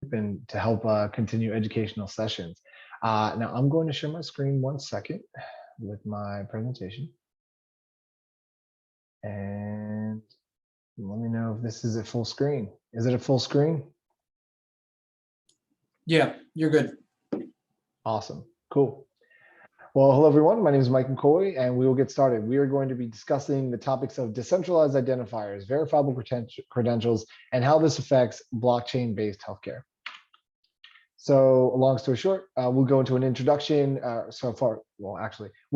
and to help continue educational sessions. Now I'm going to share my screen 1 second with my presentation. And let me know if this is at full screen. Is it a full screen? Yeah, you're good. Awesome, cool. Well, hello everyone, my name is Mike McCoy and we will get started. We are going to be discussing the topics of decentralized identifiers, verifiable credentials, and how this affects blockchain-based healthcare. So long story short, we'll go into an introduction we'll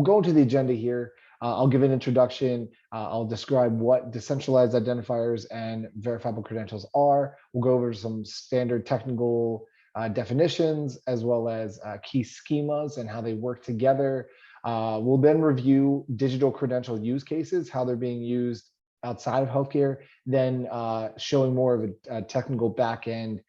go into the agenda here. I'll give an introduction. I'll describe what decentralized identifiers and verifiable credentials are. We'll go over some standard technical definitions, as well as key schemas and how they work together. We'll then review digital credential use cases, how they're being used outside of healthcare, then showing more of a technical back-end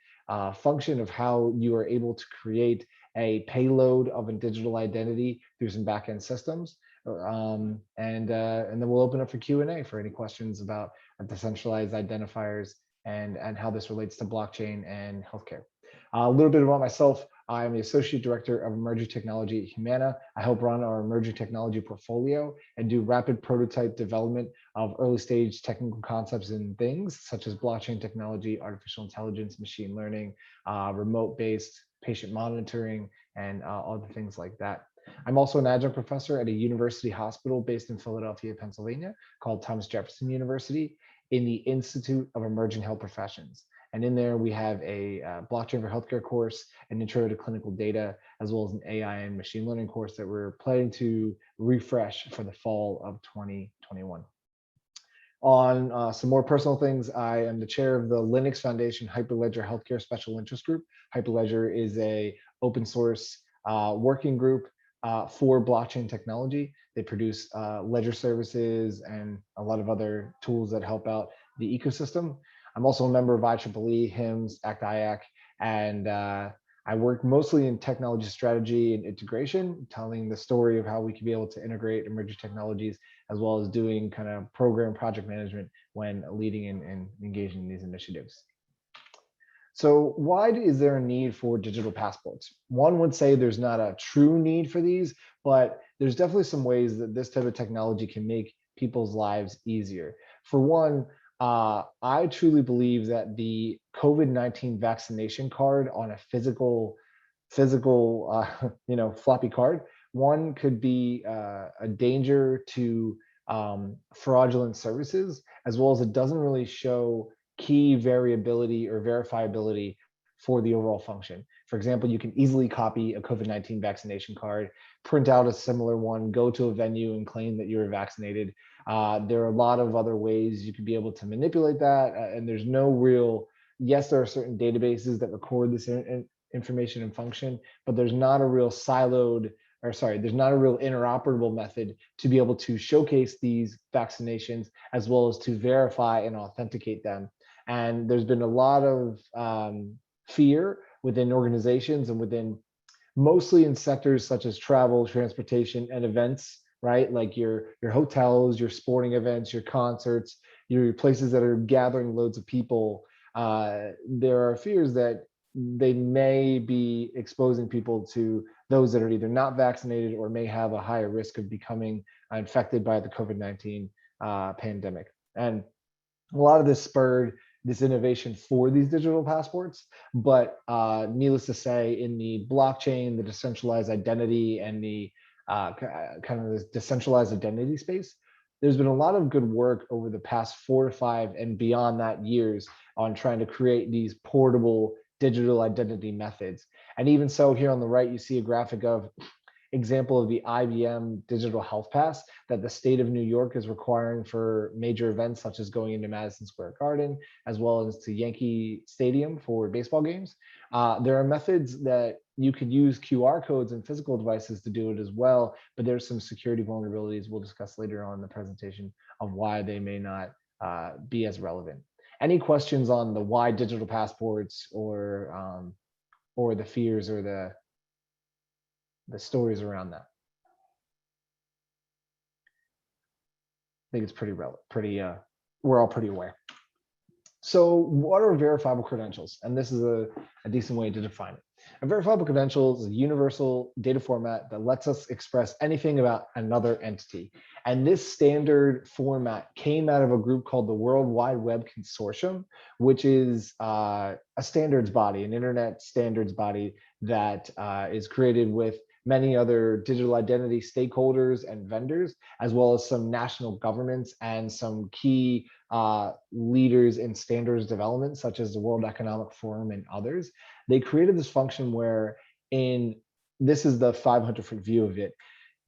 function of how you are able to create a payload of a digital identity through some backend systems. And then we'll open up for Q&A for any questions about decentralized identifiers and how this relates to blockchain and healthcare. A little bit about myself. I'm the Associate Director of Emerging Technology at Humana. I help run our emerging technology portfolio and do rapid prototype development of early stage technical concepts and things such as blockchain technology, artificial intelligence, machine learning, remote-based patient monitoring, and other things like that. I'm also an adjunct professor at a university hospital based in Philadelphia, Pennsylvania, called Thomas Jefferson University in the Institute of Emerging Health Professions. And in there, we have a blockchain for healthcare course, an intro to clinical data, as well as an AI and machine learning course that we're planning to refresh for the fall of 2021. On some more personal things, I am the chair of the Linux Foundation Hyperledger Healthcare Special Interest Group. Hyperledger is a open source working group for blockchain technology. They produce ledger services and a lot of other tools that help out the ecosystem. I'm also a member of IEEE, HIMSS, ACT-IAC, and I work mostly in technology strategy and integration, telling the story of how we can be able to integrate emerging technologies, as well as doing kind of program project management when leading and engaging in these initiatives. So why is there a need for digital passports? One would say there's not a true need for these, but there's definitely some ways that this type of technology can make people's lives easier. For one, I truly believe that the COVID-19 vaccination card on a physical floppy card, one could be a danger to fraudulent services, as well as it doesn't really show key variability or verifiability for the overall function. For example, you can easily copy a COVID-19 vaccination card, print out a similar one, go to a venue and claim that you were vaccinated. There are a lot of other ways you could be able to manipulate that, and there's no real, yes, there are certain databases that record this information and function, but there's not a real there's not a real interoperable method to be able to showcase these vaccinations, as well as to verify and authenticate them. And there's been a lot of fear within organizations and within, mostly in sectors such as travel, transportation, and events, right? Like your hotels, your sporting events, your concerts, your places that are gathering loads of people. There are fears that they may be exposing people to those that are either not vaccinated or may have a higher risk of becoming infected by the COVID-19 pandemic. And a lot of this spurred this innovation for these digital passports, but needless to say, in the blockchain, the decentralized identity, and the kind of this decentralized identity space, there's been a lot of good work over the past 4 to 5 and beyond that years on trying to create these portable digital identity methods. And even so, here on the right, you see a graphic of example of the IBM Digital Health Pass that the state of New York is requiring for major events, such as going into Madison Square Garden, as well as to Yankee Stadium for baseball games. There are methods that you could use QR codes and physical devices to do it as well, but there's some security vulnerabilities we'll discuss later on in the presentation of why they may not be as relevant. Any questions on the why digital passports or the fears or the stories around that? I think it's pretty relevant, we're all pretty aware. So what are verifiable credentials? And this is a decent way to define it. A verifiable credential is a universal data format that lets us express anything about another entity. And this standard format came out of a group called the World Wide Web Consortium, which is a standards body, an internet standards body that is created with many other digital identity stakeholders and vendors, as well as some national governments and some key leaders in standards development, such as the World Economic Forum and others. They created this function where this is the 500-foot view of it.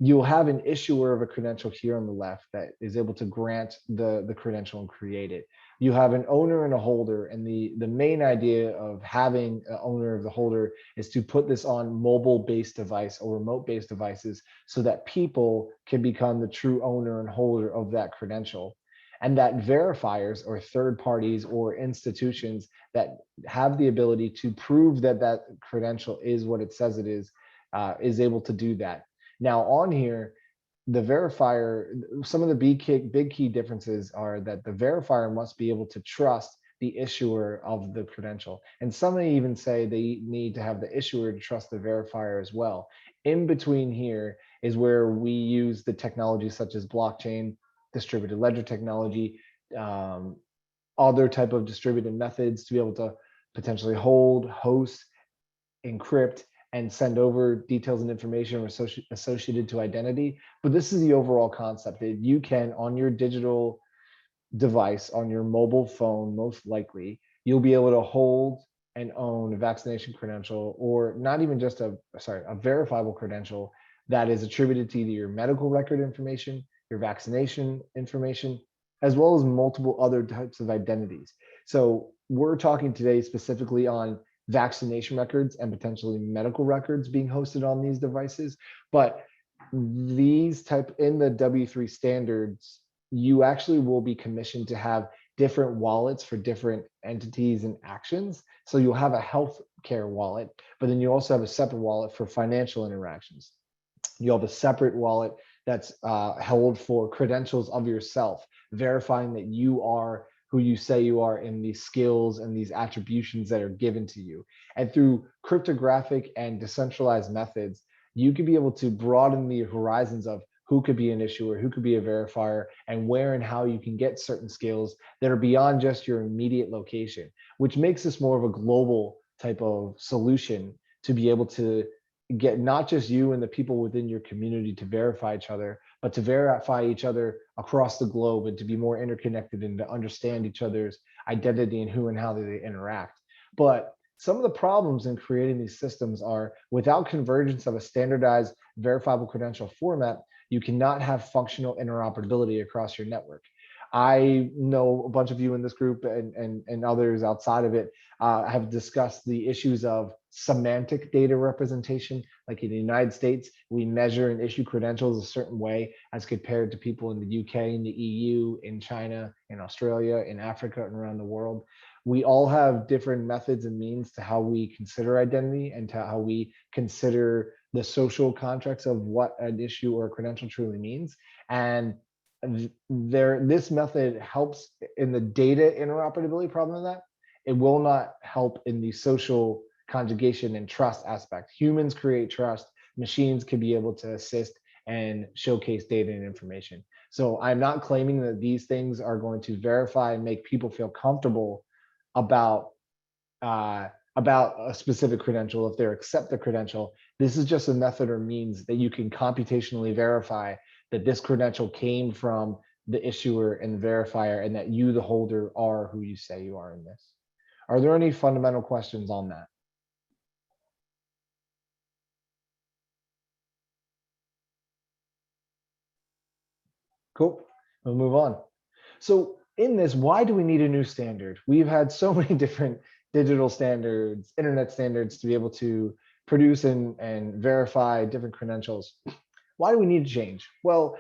You'll have an issuer of a credential here on the left that is able to grant the credential and create it. You have an owner and a holder, and the main idea of having an owner of the holder is to put this on mobile-based device or remote-based devices so that people can become the true owner and holder of that credential. And that verifiers or third parties or institutions that have the ability to prove that that credential is what it says it is able to do that. Now on here, the verifier, some of the big key differences are that the verifier must be able to trust the issuer of the credential. And some may even say they need to have the issuer to trust the verifier as well. In between here is where we use the technology such as blockchain, distributed ledger technology, other type of distributed methods to be able to potentially hold, host, encrypt, and send over details and information associated to identity. But this is the overall concept that you can, on your digital device, on your mobile phone, most likely, you'll be able to hold and own a vaccination credential, or not even just a verifiable credential that is attributed to either your medical record information, your vaccination information, as well as multiple other types of identities. So we're talking today specifically on vaccination records and potentially medical records being hosted on these devices. But these type in the W3 standards, you actually will be commissioned to have different wallets for different entities and actions. So you'll have a healthcare wallet, but then you also have a separate wallet for financial interactions. You have a separate wallet that's held for credentials of yourself, verifying that you are who you say you are in these skills and these attributions that are given to you. And through cryptographic and decentralized methods, you could be able to broaden the horizons of who could be an issuer, who could be a verifier, and where and how you can get certain skills that are beyond just your immediate location, which makes this more of a global type of solution to be able to get not just you and the people within your community to verify each other, but to verify each other across the globe and to be more interconnected and to understand each other's identity and who and how they interact. But some of the problems in creating these systems are without convergence of a standardized verifiable credential format, you cannot have functional interoperability across your network. I know a bunch of you in this group and others outside of it have discussed the issues of semantic data representation. Like in the United States, we measure and issue credentials a certain way as compared to people in the UK, in the EU, in China, in Australia, in Africa, and around the world. We all have different methods and means to how we consider identity and to how we consider the social contracts of what an issue or a credential truly means. And this method helps in the data interoperability problem of that. It will not help in the social conjugation and trust aspect. Humans create trust, machines can be able to assist and showcase data and information. So I'm not claiming that these things are going to verify and make people feel comfortable about a specific credential if they accept the credential. This is just a method or means that you can computationally verify that this credential came from the issuer and the verifier and that you, the holder, are who you say you are in this. Are there any fundamental questions on that? Cool, we'll move on. So in this, why do we need a new standard? We've had so many different digital standards, internet standards to be able to produce and verify different credentials. Why do we need to change? Well,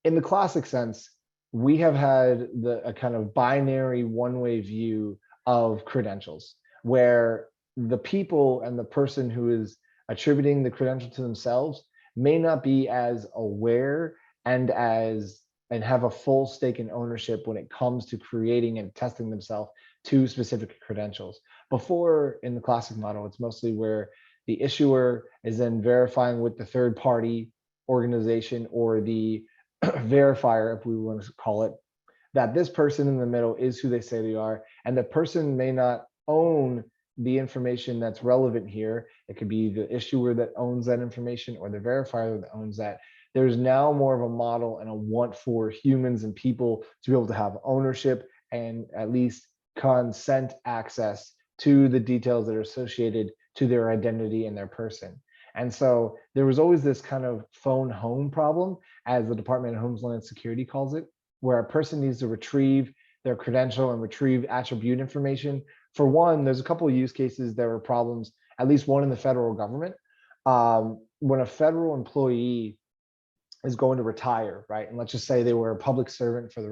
in the classic sense, we have had a kind of binary one-way view of credentials, where the people and the person who is attributing the credential to themselves may not be as aware and as and have a full stake in ownership when it comes to creating and testing themselves to specific credentials. Before, in the classic model, it's mostly where the issuer is then verifying with the third party organization or the verifier, if we want to call it, that this person in the middle is who they say they are, and the person may not own the information that's relevant here. It could be the issuer that owns that information or the verifier that owns that. There's now more of a model and a want for humans and people to be able to have ownership and at least consent access to the details that are associated to their identity and their person. And so there was always this kind of phone home problem, as the Department of Homeland Security calls it, where a person needs to retrieve their credential and retrieve attribute information. For one, there's a couple of use cases that were problems, at least one in the federal government. When a federal employee is going to retire, right? And let's just say they were a public servant for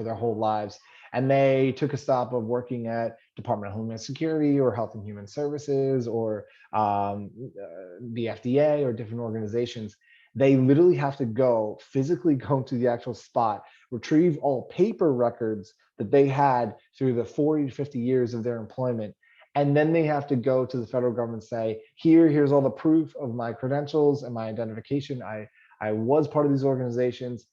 their whole lives, and they took a stop of working at Department of Homeland Security or Health and Human Services or the FDA or different organizations. They literally have to go physically go to the actual spot, retrieve all paper records that they had through the 40 to 50 years of their employment. And then they have to go to the federal government and say, here's all the proof of my credentials and my identification. I was part of these organizations.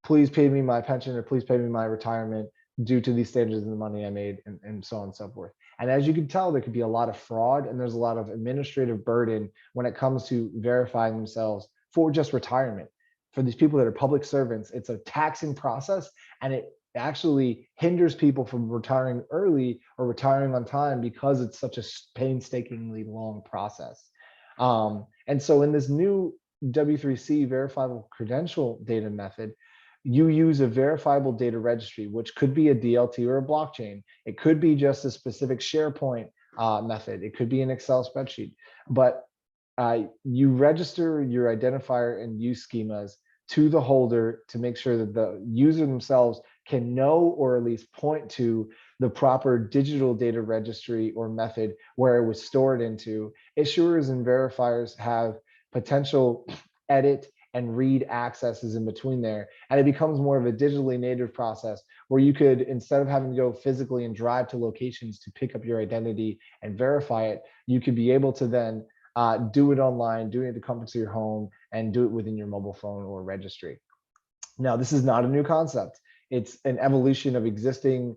Please pay me my pension or please pay me my retirement due to these stages of the money I made, and so on and so forth. And as you can tell, there could be a lot of fraud and there's a lot of administrative burden when it comes to verifying themselves for just retirement. For these people that are public servants, it's a taxing process, and it actually hinders people from retiring early or retiring on time because it's such a painstakingly long process. And so in this new W3C verifiable credential data method, you use a verifiable data registry, which could be a DLT or a blockchain. It could be just a specific SharePoint method. It could be an Excel spreadsheet, but you register your identifier and use schemas to the holder to make sure that the user themselves can know or at least point to the proper digital data registry or method where it was stored into. Issuers and verifiers have potential edit and read accesses in between there. And it becomes more of a digitally native process where you could, instead of having to go physically and drive to locations to pick up your identity and verify it, you could be able to then do it online, do it at the comfort of your home, and do it within your mobile phone or registry. Now, this is not a new concept. It's an evolution of existing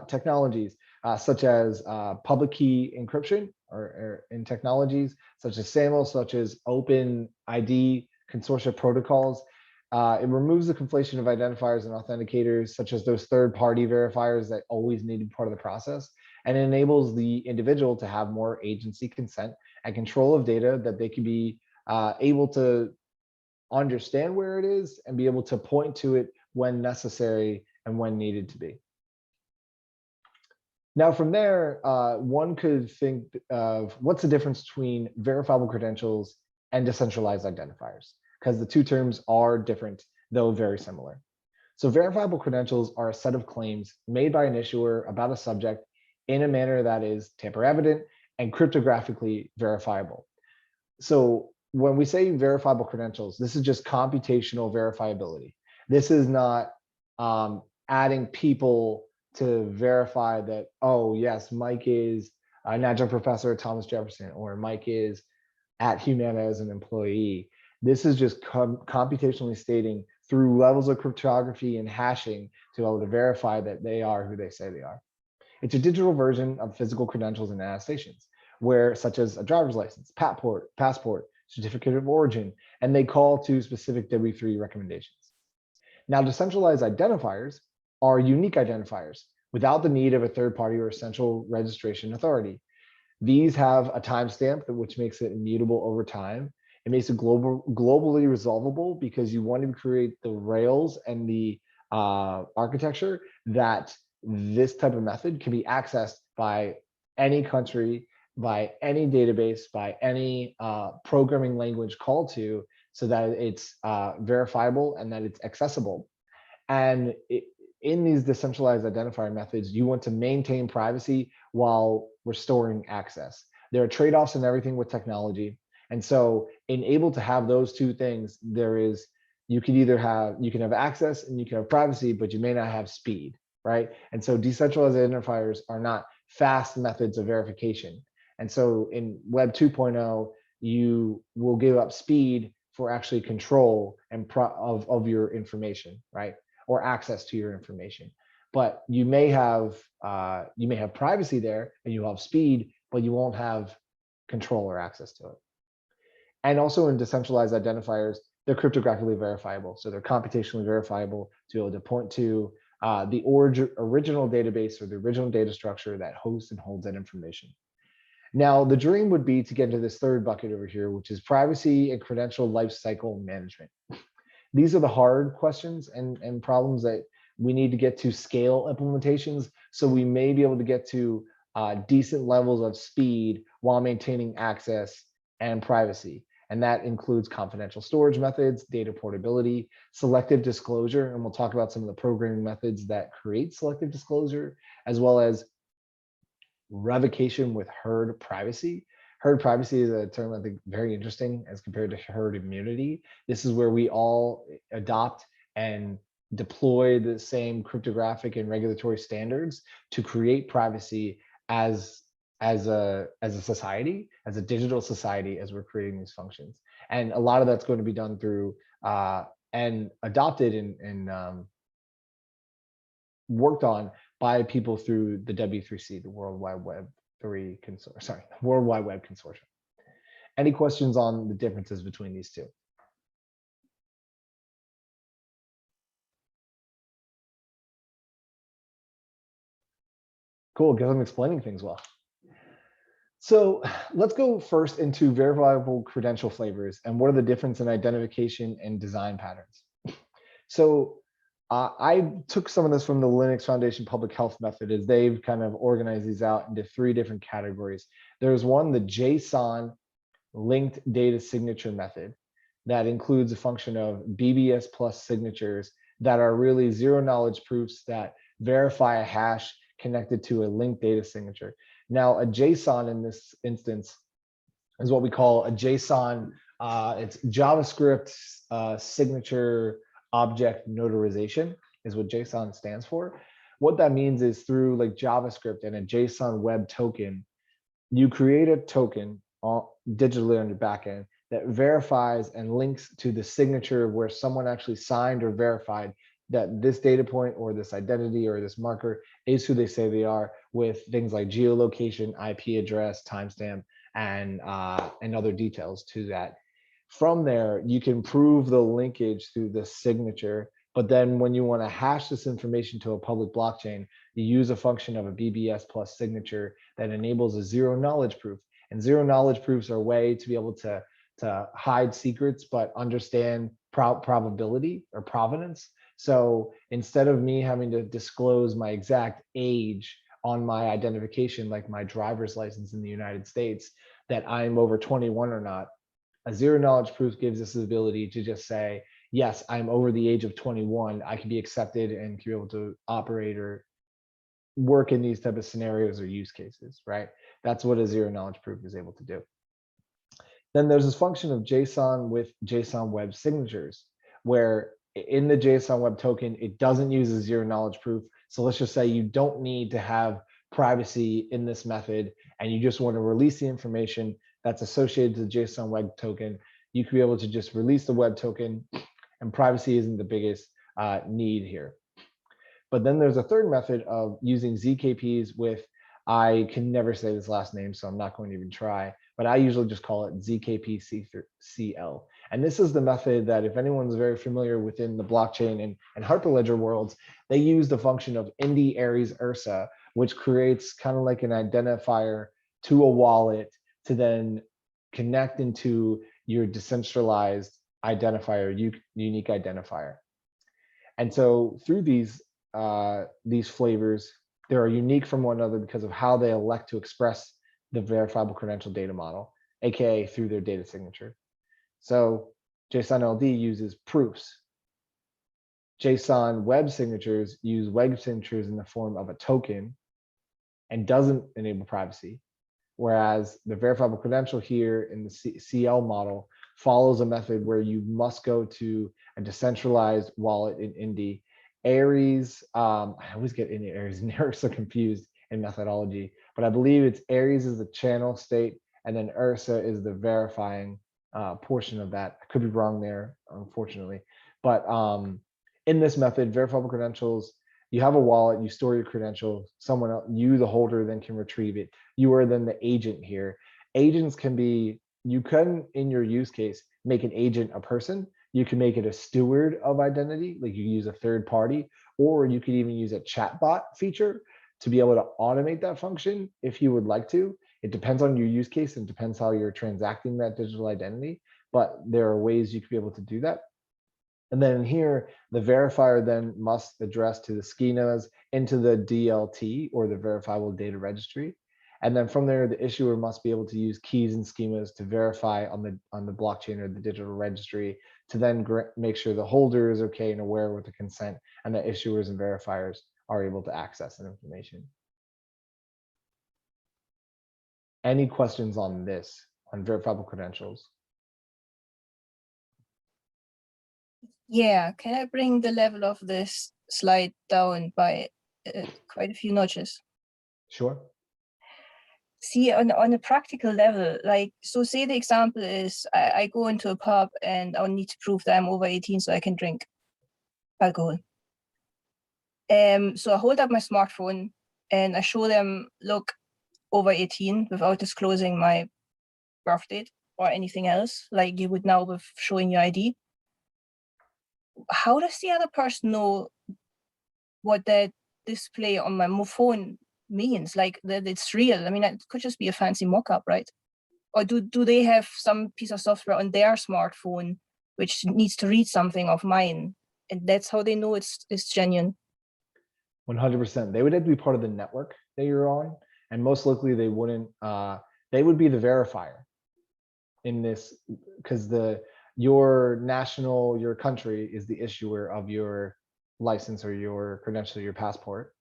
technologies, such as public key encryption or in technologies such as SAML, such as Open ID consortia protocols. It removes the conflation of identifiers and authenticators, such as those third-party verifiers that always need to be part of the process, and it enables the individual to have more agency, consent, and control of data that they can be able to understand where it is and be able to point to it when necessary and when needed to be. Now, from there, one could think of what's the difference between verifiable credentials and decentralized identifiers, because the two terms are different, though very similar. So verifiable credentials are a set of claims made by an issuer about a subject in a manner that is tamper evident and cryptographically verifiable. So when we say verifiable credentials, this is just computational verifiability. This is not adding people to verify that, oh yes, Mike is an adjunct professor at Thomas Jefferson, or Mike is at Humana as an employee. This is just computationally stating through levels of cryptography and hashing to be able to verify that they are who they say they are. It's a digital version of physical credentials and attestations, where such as a driver's license, passport, certificate of origin, and they call to specific W3 recommendations. Now, decentralized identifiers are unique identifiers without the need of a third party or central registration authority. These have a timestamp, which makes it immutable over time. It makes it globally resolvable because you want to create the rails and the architecture that this type of method can be accessed by any country, by any database, by any programming language called to, so that it's verifiable and that it's accessible. And in these decentralized identifier methods, you want to maintain privacy while restoring access. There are trade-offs in everything with technology. And so in able to have those two things, there is you can have access and you can have privacy, but you may not have speed, right? And so decentralized identifiers are not fast methods of verification. And so in Web 2.0, you will give up speed for actually control and of your information, right? Or access to your information. But you may have privacy there, and you have speed, but you won't have control or access to it. And also in decentralized identifiers, they're cryptographically verifiable. So they're computationally verifiable to be able to point to the original database or the original data structure that hosts and holds that information. Now, the dream would be to get into this third bucket over here, which is privacy and credential lifecycle management. These are the hard questions and problems that we need to get to scale implementations. So we may be able to get to decent levels of speed while maintaining access and privacy. And that includes confidential storage methods, data portability, selective disclosure, and we'll talk about some of the programming methods that create selective disclosure, as well as revocation with herd privacy. Herd privacy is a term I think very interesting as compared to herd immunity. This is where we all adopt and deploy the same cryptographic and regulatory standards to create privacy as a society, as a digital society, as we're creating these functions. And a lot of that's going to be done through and adopted and worked on by people through the W3C, the World Wide Web World Wide Web Consortium. Any questions on the differences between these two? Cool, because I'm explaining things well. So let's go first into verifiable credential flavors and what are the difference in identification and design patterns. So I took some of this from the Linux Foundation Public Health Method, as they've kind of organized these out into 3 different categories. There's one, the JSON linked data signature method, that includes a function of BBS plus signatures that are really zero knowledge proofs that verify a hash connected to a linked data signature. Now, a JSON in this instance is what we call a JSON. It's JavaScript signature object notarization is what JSON stands for. What that means is through like JavaScript and a JSON web token, you create a token digitally on your backend that verifies and links to the signature where someone actually signed or verified that this data point or this identity or this marker is who they say they are, with things like geolocation, IP address, timestamp, and other details to that. From there, you can prove the linkage through the signature, but then when you want to hash this information to a public blockchain, you use a function of a BBS plus signature that enables a zero knowledge proof. And zero knowledge proofs are a way to be able to hide secrets, but understand probability or provenance. So instead of me having to disclose my exact age on my identification, like my driver's license in the United States, that I'm over 21 or not, a zero knowledge proof gives us the ability to just say, yes, I'm over the age of 21. I can be accepted and be able to operate or work in these type of scenarios or use cases, right? That's what a zero knowledge proof is able to do. Then there's this function of JSON with JSON web signatures, where in the JSON web token, it doesn't use a zero knowledge proof. So let's just say you don't need to have privacy in this method and you just want to release the information that's associated to the JSON web token. You could be able to just release the web token, and privacy isn't the biggest need here. But then there's a third method of using ZKPs with, I can never say this last name, so I'm not going to even try, but I usually just call it ZKPCL. And this is the method that, if anyone's very familiar within the blockchain and Hyperledger worlds, they use the function of Indy Aries Ursa, which creates kind of like an identifier to a wallet to then connect into your decentralized identifier, unique identifier. And so through these flavors, they are unique from one another because of how they elect to express the verifiable credential data model, aka through their data signature. So JSON LD uses proofs. JSON web signatures use web signatures in the form of a token and doesn't enable privacy. Whereas the verifiable credential here in the CL model follows a method where you must go to a decentralized wallet in Indy. Aries, I always get Indy, Aries, and Aries so confused in methodology, but I believe it's Aries is the channel state, and then Ursa is the verifying portion of that. I could be wrong there, unfortunately. But in this method, verifiable credentials, you have a wallet, you store your credential, someone else, you, the holder, then can retrieve it. You are then the agent here. Agents can be, you can, in your use case, make an agent a person. You can make it a steward of identity, like you use a third party, or you could even use a chatbot feature to be able to automate that function if you would like to. It depends on your use case and depends how you're transacting that digital identity, but there are ways you could be able to do that. And then here, the verifier then must address to the schemas into the DLT, or the verifiable data registry. And then from there, the issuer must be able to use keys and schemas to verify on the blockchain or the digital registry to then make sure the holder is okay and aware with the consent, and that issuers and verifiers are able to access that information. Any questions on this, on verifiable credentials? Yeah, can I bring the level of this slide down by quite a few notches? Sure. See, on a practical level, like, so say the example is I go into a pub and I'll need to prove that I'm over 18 so I can drink alcohol. So I hold up my smartphone and I show them, look, over 18, without disclosing my birth date or anything else, like you would now with showing your ID. How does the other person know what that display on my phone means, like that it's real? I mean, it could just be a fancy mock-up, right? Or do they have some piece of software on their smartphone which needs to read something of mine, and that's how they know it's genuine? 100%. They would have to be part of the network that you're on, and most likely they wouldn't. They would be the verifier in this, because your country is the issuer of your license or your credential, your passport,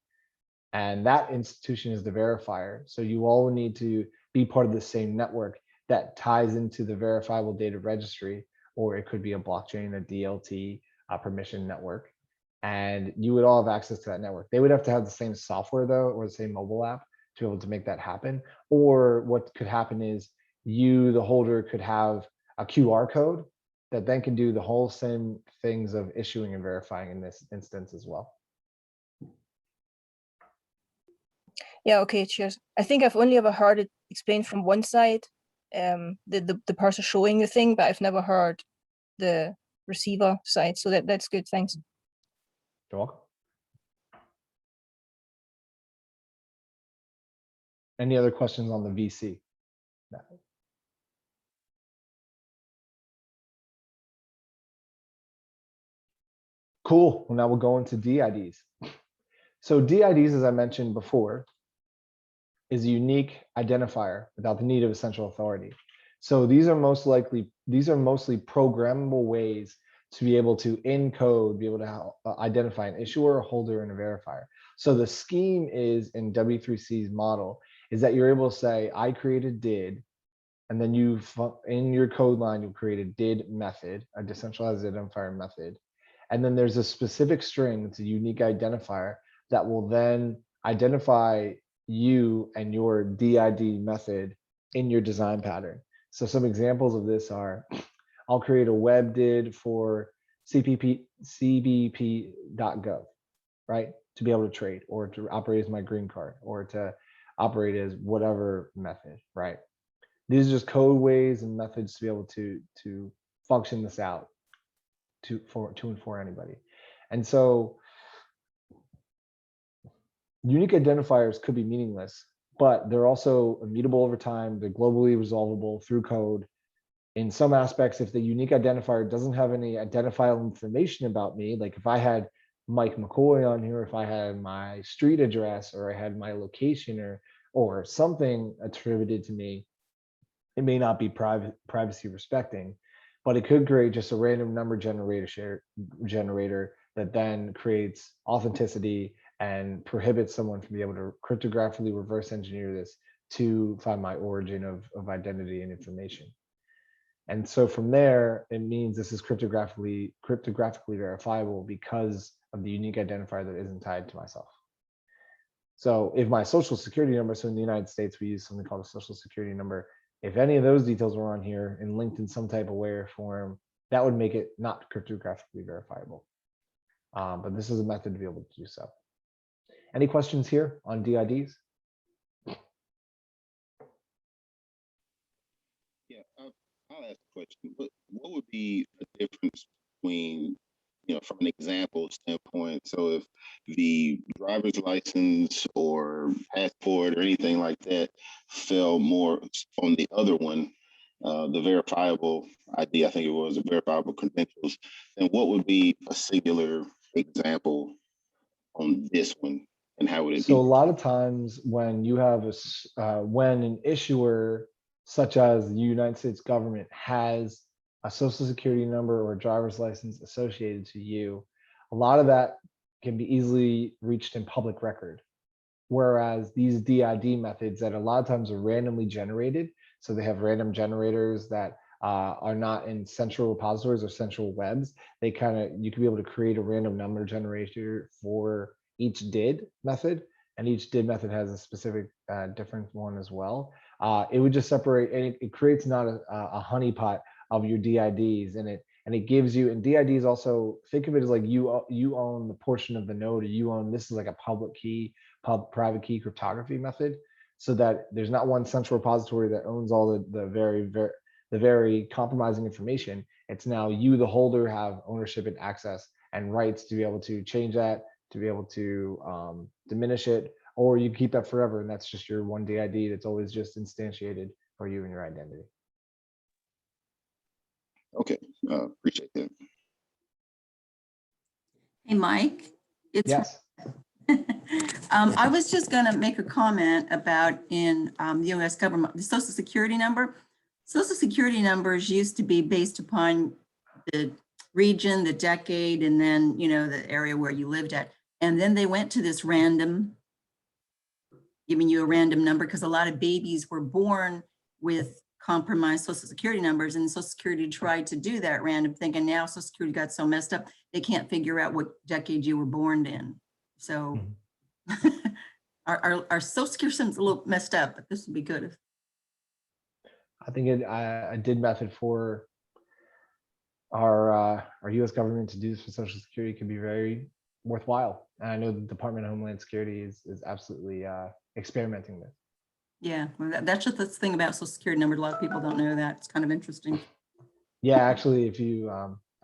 and that institution is the verifier. So you all need to be part of the same network that ties into the verifiable data registry, or it could be a blockchain, a DLT, a permission network, and you would all have access to that network. They would have to have the same software though, or the same mobile app to be able to make that happen. Or what could happen is you, the holder, could have a QR code that then can do the whole same things of issuing and verifying in this instance as well. Yeah, okay, cheers. I think I've only ever heard it explained from one side, the person showing the thing, but I've never heard the receiver side. So that's good, thanks. You're welcome. Any other questions on the VC? No. Cool. Well, now we'll go into DIDs. So DIDs, as I mentioned before, is a unique identifier without the need of a central authority. So these are mostly programmable ways to be able to encode, be able to identify an issuer, a holder, and a verifier. So the scheme is in W3C's model is that you're able to say, I created DID, and then in your code line, you'll create a DID method, a decentralized identifier method. And then there's a specific string, it's a unique identifier that will then identify you and your DID method in your design pattern. So some examples of this are, I'll create a web DID for cbp.gov, right? To be able to trade, or to operate as my green card, or to operate as whatever method, right? These are just code ways and methods to be able to function this out to and for anybody. And so unique identifiers could be meaningless, but they're also immutable over time. They're globally resolvable through code. In some aspects, if the unique identifier doesn't have any identifiable information about me, like if I had Mike McCoy on here, if I had my street address, or I had my location, or something attributed to me, it may not be privacy respecting, but it could create just a random number generator that then creates authenticity and prohibits someone from being able to cryptographically reverse engineer this to find my origin of identity and information. And so from there, it means this is cryptographically verifiable because of the unique identifier that isn't tied to myself. So if my social security number, so in the United States, we use something called a social security number. If any of those details were on here and linked in some type of way or form, that would make it not cryptographically verifiable. But this is a method to be able to do so. Any questions here on DIDs? Yeah, I'll ask a question. What would be the difference between, from an example standpoint? So if the driver's license or passport or anything like that fell more on the other one, the verifiable ID, I think it was, the verifiable credentials, then what would be a singular example on this one, and how would it So a be? lot of times when you have when an issuer such as the United States government has a social security number or a driver's license associated to you, a lot of that can be easily reached in public record. Whereas these DID methods that a lot of times are randomly generated, so they have random generators that are not in central repositories or central webs. You can be able to create a random number generator for each DID method, and each DID method has a specific different one as well. It would just separate, and it creates not a honeypot of your DIDs, and it gives you, and DIDs also, think of it as like you own the portion of the node, or you own, this is like a public key, private key cryptography method, so that there's not one central repository that owns all the very compromising information. It's now you, the holder, have ownership and access and rights to be able to change that, to be able to diminish it, or you keep that forever, and that's just your one DID that's always just instantiated for you and your identity. Okay, appreciate that. Hey, Mike. It's Yes. I was just going to make a comment about in the U.S. government, the Social Security number. Social Security numbers used to be based upon the region, the decade, and then, the area where you lived at. And then they went to this random, giving you a random number, because a lot of babies were born with compromised Social Security numbers, and Social Security tried to do that random thing. And now Social Security got so messed up, they can't figure out what decade you were born in. So our Social Security system's a little messed up, but this would be good. I think a DID method for our U.S. government to do this for Social Security could be very worthwhile. And I know the Department of Homeland Security is absolutely experimenting with. Yeah, well, that's just the thing about Social Security number. A lot of people don't know that. It's kind of interesting. Yeah, actually, if you,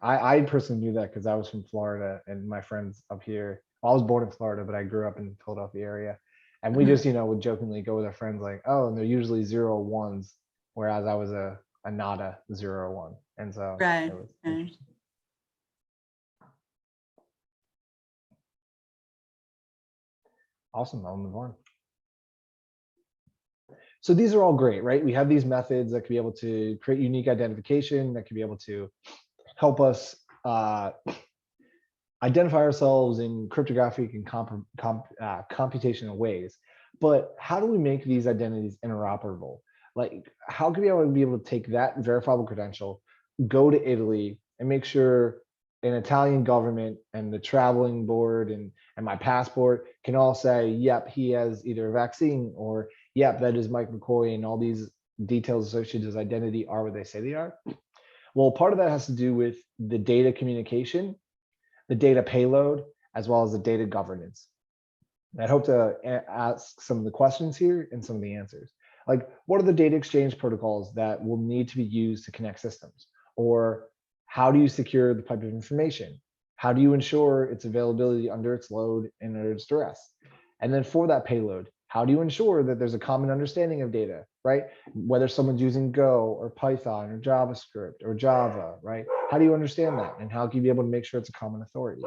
I personally knew that because I was from Florida, and my friends up here, I was born in Florida, but I grew up in the Philadelphia area. And we just, would jokingly go with our friends like, oh, and they're usually 0-1s, whereas I was a nada 0-1. And so Right. it was interesting. Awesome, I'll move on. So these are all great, right? We have these methods that can be able to create unique identification, that can be able to help us identify ourselves in cryptographic and computational ways. But how do we make these identities interoperable? Like, how can we be able to take that verifiable credential, go to Italy, and make sure an Italian government and the traveling board and my passport can all say, yep, he has either a vaccine, or yep, that is Mike McCoy, and all these details associated with his identity are what they say they are? Well, part of that has to do with the data communication, the data payload, as well as the data governance. I hope to ask some of the questions here and some of the answers. Like, what are the data exchange protocols that will need to be used to connect systems? Or how do you secure the pipe of information? How do you ensure its availability under its load and under its duress? And then for that payload, how do you ensure that there's a common understanding of data, right? Whether someone's using Go or Python or JavaScript or Java, right? How do you understand that? And how can you be able to make sure it's a common authority?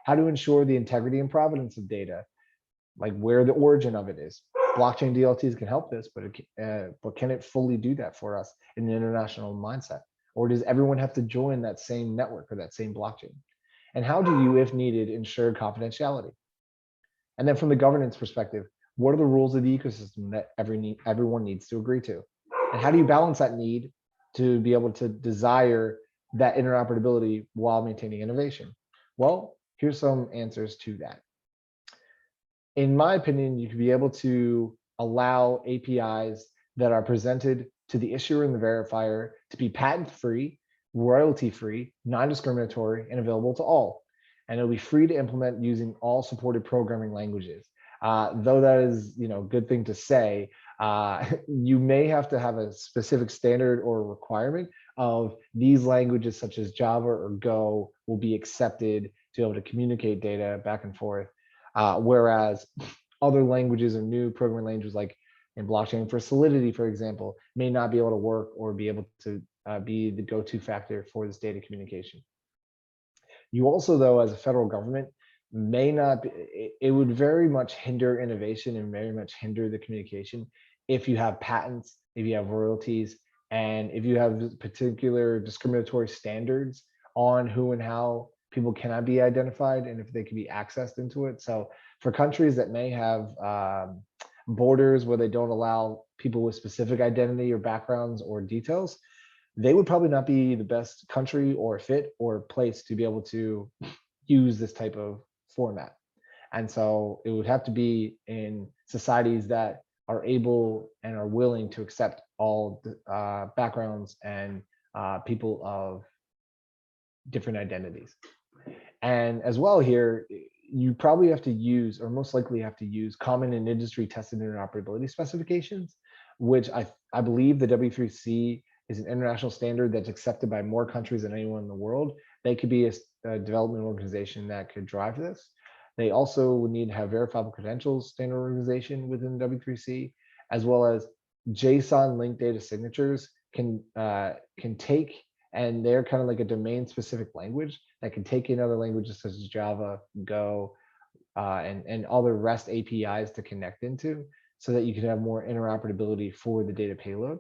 How to ensure the integrity and provenance of data, like where the origin of it is. Blockchain DLTs can help this, but can it fully do that for us in an international mindset? Or does everyone have to join that same network or that same blockchain? And how do you, if needed, ensure confidentiality? And then from the governance perspective, what are the rules of the ecosystem that everyone needs to agree to? And how do you balance that need to be able to desire that interoperability while maintaining innovation? Well, here's some answers to that. In my opinion, you could be able to allow APIs that are presented to the issuer and the verifier to be patent-free, royalty-free, non-discriminatory, and available to all. And it'll be free to implement using all supported programming languages. Though that is, a good thing to say, you may have to have a specific standard or requirement of these languages such as Java or Go will be accepted to be able to communicate data back and forth. Whereas other languages or new programming languages like in blockchain for Solidity, for example, may not be able to work or be able to be the go-to factor for this data communication. You also, though, as a federal government, may not be, it would very much hinder innovation and very much hinder the communication if you have patents, if you have royalties, and if you have particular discriminatory standards on who and how people cannot be identified and if they can be accessed into it. So for countries that may have borders where they don't allow people with specific identity or backgrounds or details, they would probably not be the best country or fit or place to be able to use this type of format. And so it would have to be in societies that are able and are willing to accept all the backgrounds and people of different identities. And as well here, you probably have to use, or most likely have to use, common and industry tested interoperability specifications, which I believe the W3C is an international standard that's accepted by more countries than anyone in the world. They could be a development organization that could drive this. They also would need to have verifiable credentials standard organization within the W3C, as well as JSON linked data signatures can take, and they're kind of like a domain specific language that can take in other languages such as Java, Go, and other REST APIs to connect into, so that you can have more interoperability for the data payload.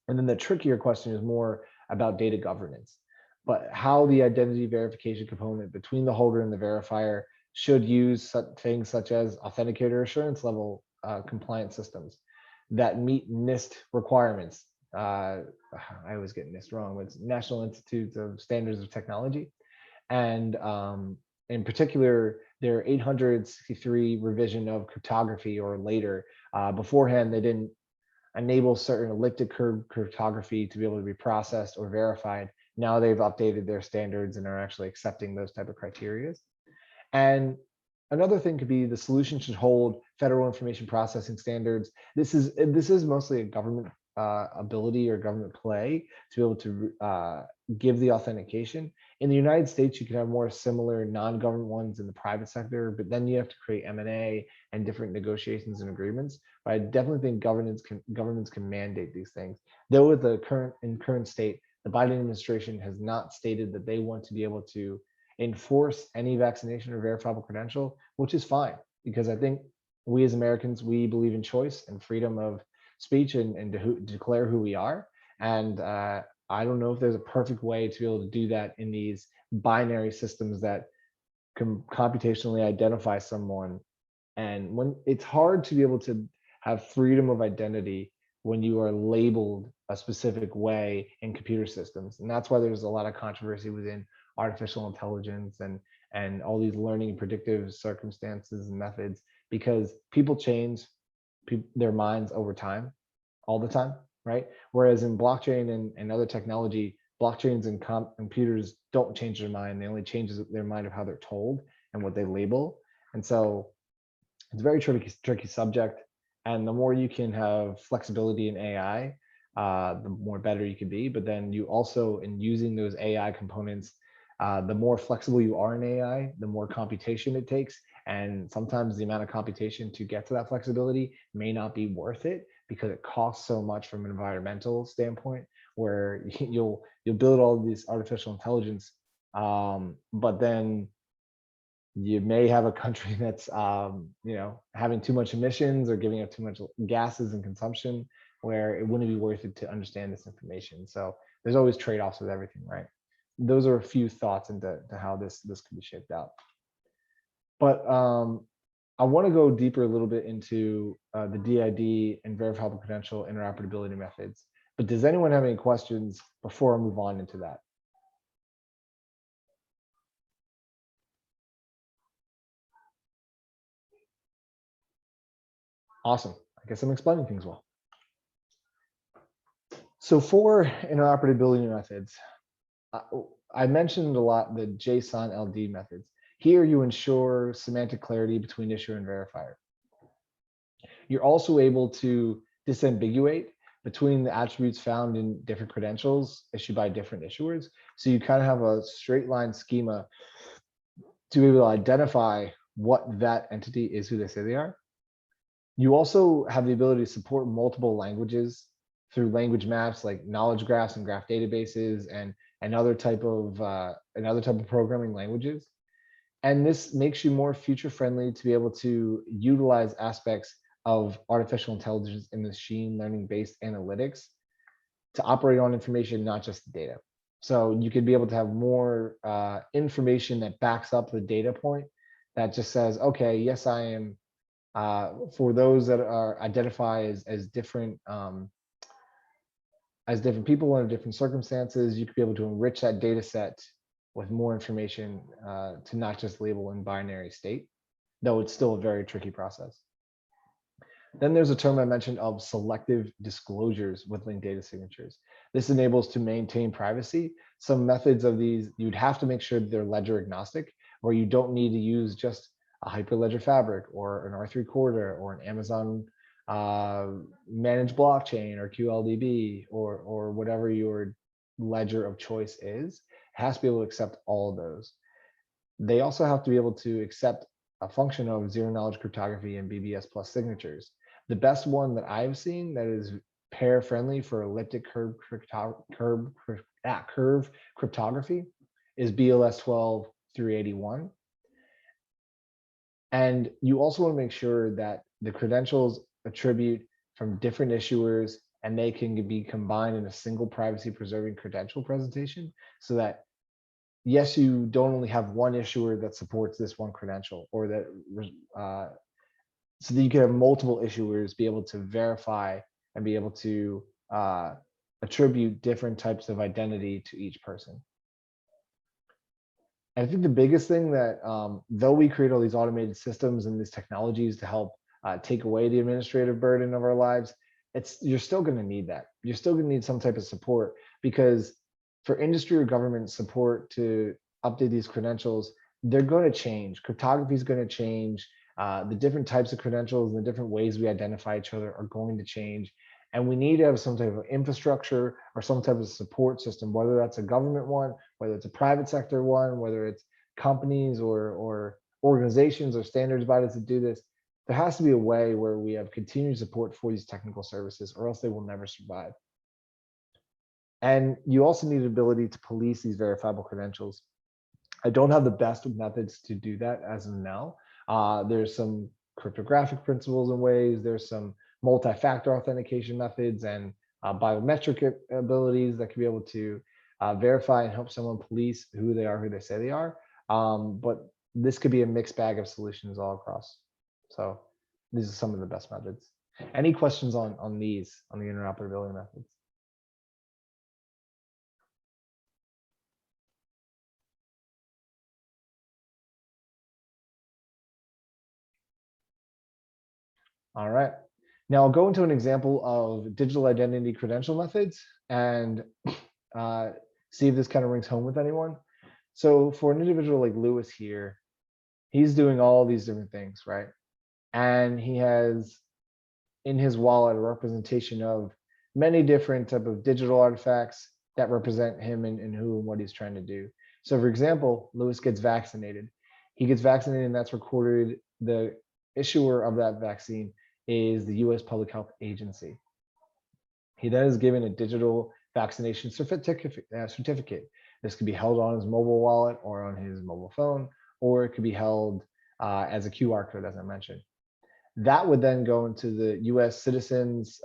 And then the trickier question is more about data governance, but how the identity verification component between the holder and the verifier should use things such as authenticator assurance level compliance systems that meet NIST requirements. I always get NIST wrong, but it's National Institute of Standards of Technology. And in particular, their 863 revision of cryptography or later. Beforehand, they didn't enable certain elliptic curve cryptography to be able to be processed or verified. Now they've updated their standards and are actually accepting those type of criteria. And another thing could be the solution should hold federal information processing standards. This is mostly a government ability or government play to be able to give the authentication. In the United States, you can have more similar non-government ones in the private sector, but then you have to create M&A and different negotiations and agreements. But I definitely think governments can mandate these things. Though with the current state, the Biden administration has not stated that they want to be able to enforce any vaccination or verifiable credential, which is fine, because I think we as Americans, we believe in choice and freedom of speech and to declare who we are. And I don't know if there's a perfect way to be able to do that in these binary systems that can computationally identify someone. And when it's hard to be able to have freedom of identity when you are labeled a specific way in computer systems. And that's why there's a lot of controversy within artificial intelligence and all these learning predictive circumstances and methods, because people change their minds over time, all the time, right? Whereas in blockchain and other technology, blockchains and computers don't change their mind. They only change their mind of how they're told and what they label. And so it's a very tricky subject. And the more you can have flexibility in AI, the more better you can be. But then you also, in using those AI components, the more flexible you are in AI, the more computation it takes. And sometimes the amount of computation to get to that flexibility may not be worth it because it costs so much from an environmental standpoint, where you'll build all of these artificial intelligence, but then you may have a country that's having too much emissions or giving up too much gases and consumption, where it wouldn't be worth it to understand this information. So there's always trade-offs with everything, right? Those are a few thoughts into how this could be shaped out. But I want to go deeper a little bit into the DID and verifiable credential interoperability methods. But does anyone have any questions before I move on into that? Awesome. I guess I'm explaining things well. So for interoperability methods, I mentioned a lot the JSON LD methods. Here you ensure semantic clarity between issuer and verifier. You're also able to disambiguate between the attributes found in different credentials issued by different issuers. So you kind of have a straight line schema to be able to identify what that entity is, who they say they are. You also have the ability to support multiple languages through language maps like knowledge graphs and graph databases and another type of programming languages. And this makes you more future friendly to be able to utilize aspects of artificial intelligence and machine learning based analytics to operate on information, not just the data. So you could be able to have more information that backs up the data point that just says, okay, yes, I am, for those that are identified as different people under different circumstances, you could be able to enrich that data set with more information to not just label in binary state, though it's still a very tricky process. Then there's a term I mentioned of selective disclosures with linked data signatures. This enables to maintain privacy. Some methods of these, you'd have to make sure that they're ledger agnostic, where you don't need to use just a Hyperledger Fabric or an R3 Corda or an Amazon managed blockchain or QLDB or whatever your ledger of choice is. It has to be able to accept all of those. They also have to be able to accept a function of zero knowledge cryptography and BBS plus signatures. The best one that I've seen that is pair friendly for elliptic curve cryptography is BLS 12 through 81. And you also want to make sure that the credentials attribute from different issuers and they can be combined in a single privacy preserving credential presentation, so that yes, you don't only have one issuer that supports this one credential, or that so that you can have multiple issuers be able to verify and be able to attribute different types of identity to each person. And I think the biggest thing that, though we create all these automated systems and these technologies to help take away the administrative burden of our lives, you're still going to need that. You're still going to need some type of support, because for industry or government support to update these credentials, they're going to change. Cryptography is going to change. The different types of credentials and the different ways we identify each other are going to change. And we need to have some type of infrastructure or some type of support system, whether that's a government one, whether it's a private sector one, whether it's companies or organizations or standards bodies that do this. There has to be a way where we have continued support for these technical services, or else they will never survive. And you also need the ability to police these verifiable credentials. I don't have the best methods to do that as of now. There's some cryptographic principles and ways. There's some multi-factor authentication methods and biometric abilities that can be able to verify and help someone police who they are, who they say they are. But this could be a mixed bag of solutions all across. So these are some of the best methods. Any questions on the interoperability methods? All right. Now I'll go into an example of digital identity credential methods and see if this kind of rings home with anyone. So for an individual like Lewis here, he's doing all these different things, right? And he has in his wallet a representation of many different type of digital artifacts that represent him and who and what he's trying to do. So for example, Lewis gets vaccinated. He gets vaccinated and that's recorded. The issuer of that vaccine is the US Public Health Agency. He then is given a digital vaccination certificate. This could be held on his mobile wallet or on his mobile phone, or it could be held as a QR code, as I mentioned. That would then go into the US Citizens,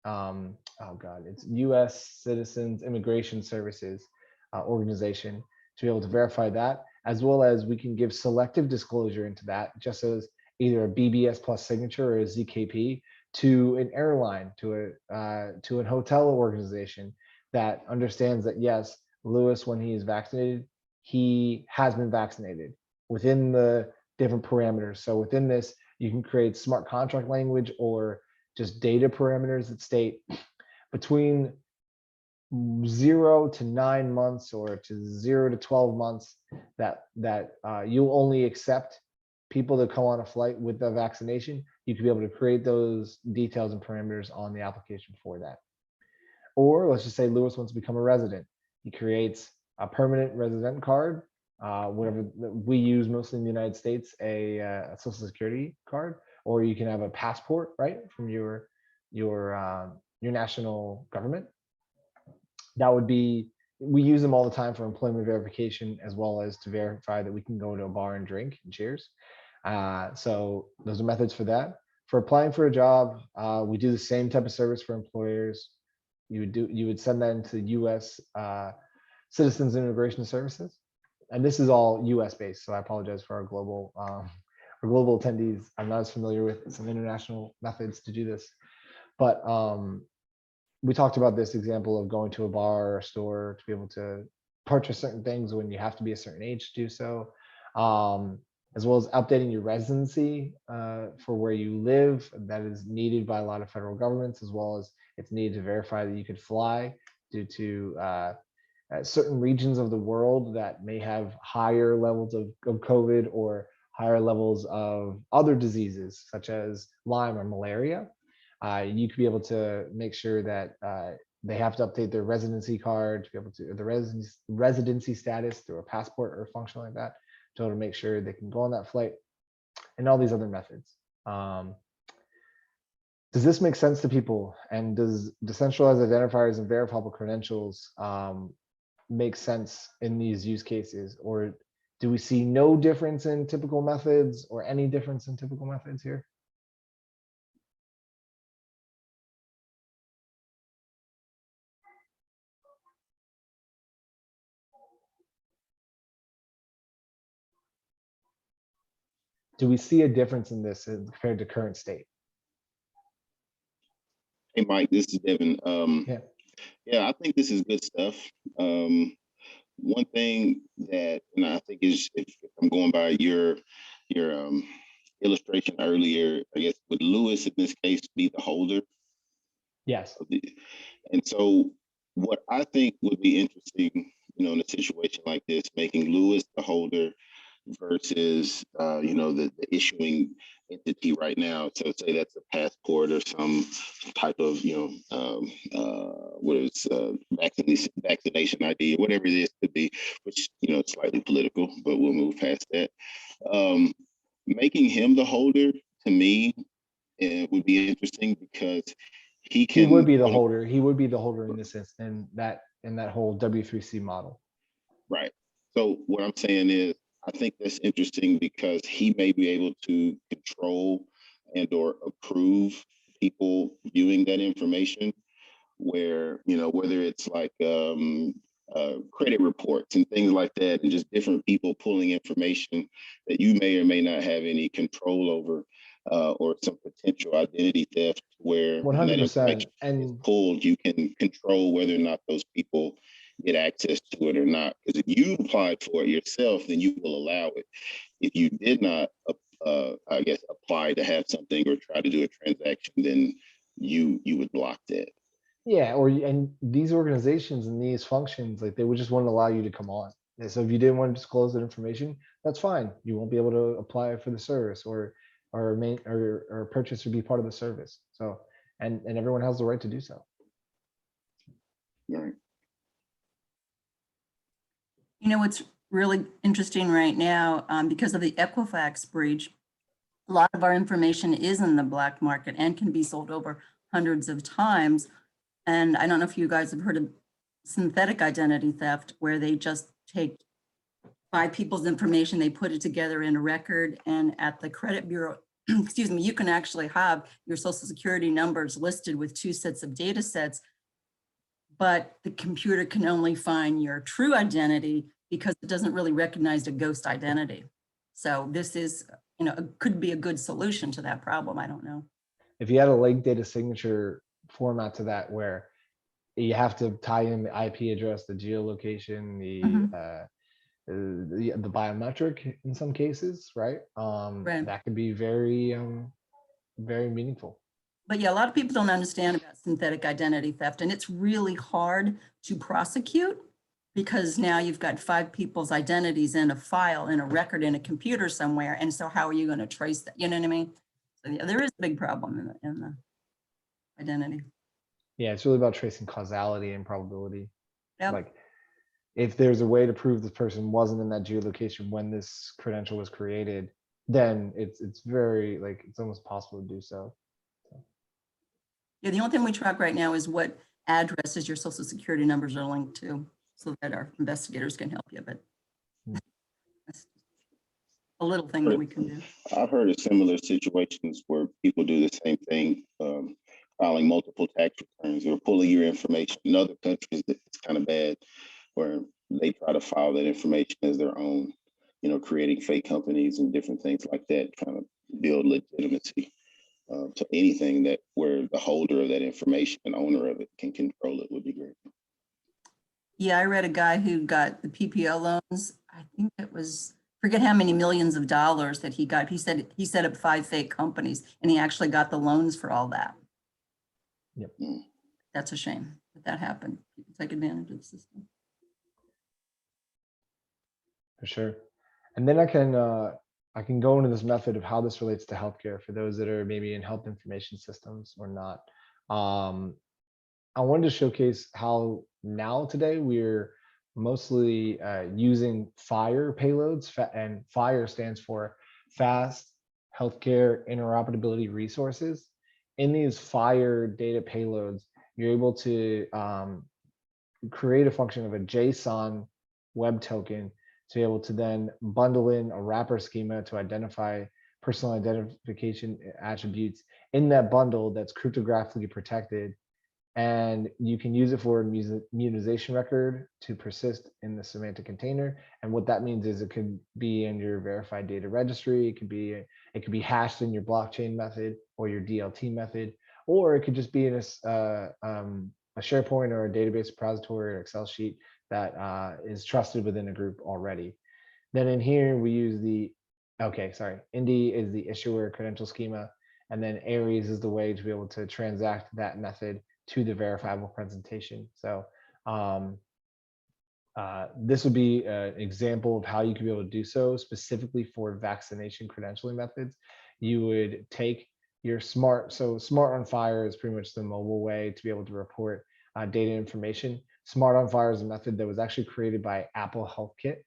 it's US Citizens Immigration Services organization to be able to verify that, as well as we can give selective disclosure into that, just as either a BBS plus signature or a ZKP, to an airline, to a hotel organization that understands that, yes, Lewis, when he is vaccinated, he has been vaccinated within the different parameters. So within this, you can create smart contract language or just data parameters that state between 0 to 9 months or to 0 to 12 months that you'll only accept people that come on a flight with the vaccination. You could be able to create those details and parameters on the application for that. Or let's just say Lewis wants to become a resident. He creates a permanent resident card, whatever we use mostly in the United States, a social security card, or you can have a passport, right, from your national government. That would be, we use them all the time for employment verification, as well as to verify that we can go to a bar and drink and cheers. So those are methods for that. For applying for a job, we do the same type of service for employers. You would send that into U.S. Citizens and Immigration Services, and this is all U.S. based. So I apologize for our global attendees. I'm not as familiar with some international methods to do this, but we talked about this example of going to a bar or a store to be able to purchase certain things when you have to be a certain age to do so, as well as updating your residency for where you live. That is needed by a lot of federal governments, as well as it's needed to verify that you could fly due to certain regions of the world that may have higher levels of COVID or higher levels of other diseases such as Lyme or malaria. You could be able to make sure that they have to update their residency card to be able to, the residency status through a passport or a function like that, to be able to make sure they can go on that flight, and all these other methods. Does this make sense to people? And does decentralized identifiers and verifiable credentials make sense in these use cases? Or do we see no difference in typical methods or any difference in typical methods here? Do we see a difference in this compared to current state? Hey, Mike, this is Devin. Yeah, I think this is good stuff. One thing that, and I think is, if I'm going by your illustration earlier, I guess would Lewis in this case be the holder? yes. And so what I think would be interesting, in a situation like this, making Lewis the holder versus, the issuing entity right now. So say that's a passport or some type of, vaccination ID, or whatever it is could be, which, it's slightly political, but we'll move past that. Making him the holder, to me, would be interesting, because he would be the holder. He would be the holder in this in that whole W3C model. Right. So what I'm saying is, I think that's interesting because he may be able to control and or approve people viewing that information, where, whether it's like credit reports and things like that, and just different people pulling information that you may or may not have any control over, or some potential identity theft, where 100%. And is pulled, you can control whether or not those people get access to it or not. Because if you applied for it yourself, then you will allow it. If you did not, I guess, apply to have something or try to do a transaction, then you would block that. yeah, and these organizations and these functions, like, they would just wouldn't allow you to come on. And so if you didn't want to disclose that information, that's fine. You won't be able to apply for the service or purchase or be part of the service. So, and everyone has the right to do so. Right. What's really interesting right now, because of the Equifax breach, a lot of our information is in the black market and can be sold over hundreds of times. And I don't know if you guys have heard of synthetic identity theft, where they just take 5 people's information, they put it together in a record, and at the credit bureau, excuse me, you can actually have your social security numbers listed with 2 sets of data sets, but the computer can only find your true identity because it doesn't really recognize a ghost identity. So this is, could be a good solution to that problem. I don't know. if you had a linked data signature format to that where you have to tie in the IP address, the geolocation, the biometric in some cases, right? Right. That could be very, very meaningful. But yeah, a lot of people don't understand about synthetic identity theft, and it's really hard to prosecute because now you've got 5 people's identities in a file, in a record, in a computer somewhere. And so how are you going to trace that? You know what I mean? So yeah, there is a big problem in the identity. Yeah, it's really about tracing causality and probability. Yep. Like if there's a way to prove this person wasn't in that geolocation when this credential was created, then it's very, like, it's almost possible to do so. Yeah, the only thing we track right now is what addresses your social security numbers are linked to so that our investigators can help you, but that's a little thing that we can do. I've heard of similar situations where people do the same thing, filing multiple tax returns or pulling your information. In other countries, it's kind of bad, where they try to file that information as their own, you know, creating fake companies and different things like that, trying to build legitimacy. So anything that where the holder of that information and owner of it can control it would be great. Yeah, I read a guy who got the PPO loans. I think it was, forget how many millions of dollars that he got. He said he set up 5 fake companies and he actually got the loans for all that. Yep. That's a shame that that happened. People take advantage of the system. For sure. And then I can go into this method of how this relates to healthcare for those that are maybe in health information systems or not. I wanted to showcase how now today we're mostly using FHIR payloads, and FHIR stands for Fast Healthcare Interoperability Resources. In these FHIR data payloads, you're able to create a function of a JSON web token to be able to then bundle in a wrapper schema to identify personal identification attributes in that bundle that's cryptographically protected. And you can use it for a immunization record to persist in the semantic container. And what that means is it could be in your verified data registry. It could be hashed in your blockchain method or your DLT method, or it could just be in a SharePoint or a database repository or Excel sheet that is trusted within a group already. Then in here we use Indy is the issuer credential schema, and then Aries is the way to be able to transact that method to the verifiable presentation. So this would be an example of how you could be able to do so specifically for vaccination credentialing methods. You would take your smart on FHIR is pretty much the mobile way to be able to report data information. Smart on FHIR is a method that was actually created by Apple HealthKit.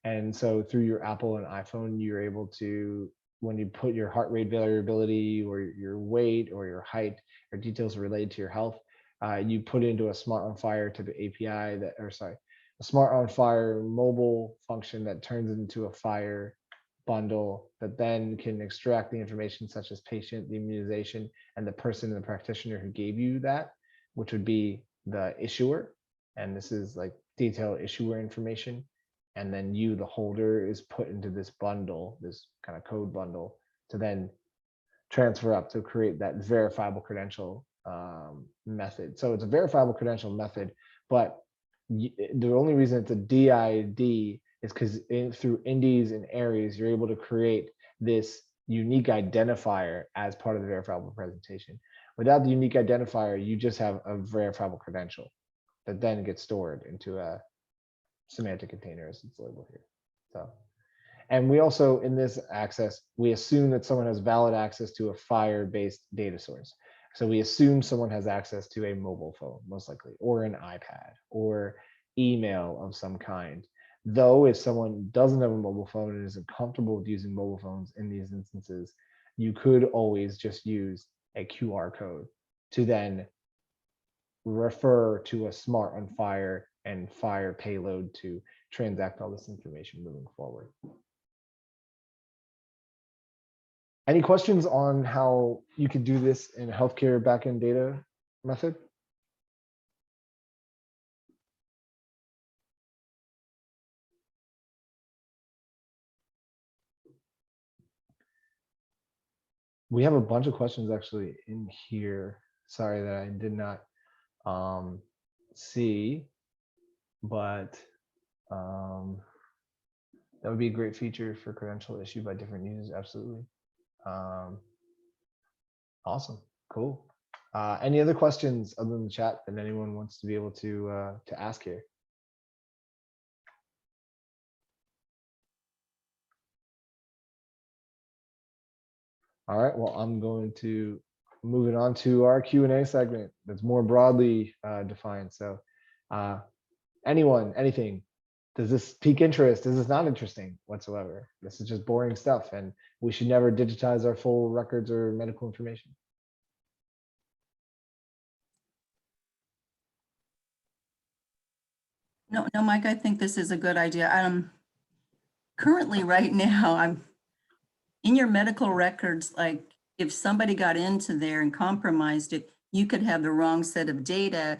And so through your Apple and iPhone, you're able to, when you put your heart rate variability or your weight or your height or details related to your health, you put into a smart on FHIR to the API a smart on FHIR mobile function that turns into a FHIR bundle that then can extract the information such as patient, the immunization, and the person and the practitioner who gave you that, which would be the issuer. And this is like detailed issuer information. And then you, the holder, is put into this bundle, this kind of code bundle, to then transfer up to create that verifiable credential method. So it's a verifiable credential method, but the only reason it's a DID is because through Indies and Aries, you're able to create this unique identifier as part of the verifiable presentation. Without the unique identifier, you just have a verifiable credential that then gets stored into a semantic container, as it's labeled here. So, and we also, in this access, we assume that someone has valid access to a FHIR-based data source. So we assume someone has access to a mobile phone, most likely, or an iPad, or email of some kind. Though if someone doesn't have a mobile phone and isn't comfortable with using mobile phones in these instances, you could always just use a QR code to then refer to a smart on FHIR and FHIR payload to transact all this information moving forward. Any questions on how you could do this in a healthcare backend data method? we have a bunch of questions actually in here. Sorry that I did not see, but that would be a great feature for credential issued by different users. Absolutely. Awesome. Cool. Any other questions other than the chat that anyone wants to be able to ask here? All right. Well, I'm going to move it on to our Q&A segment that's more broadly defined. So anyone, anything, does this pique interest? Is this not interesting whatsoever? This is just boring stuff, and we should never digitize our full records or medical information. No, Mike, I think this is a good idea. Currently right now, I'm in your medical records, like if somebody got into there and compromised it, you could have the wrong set of data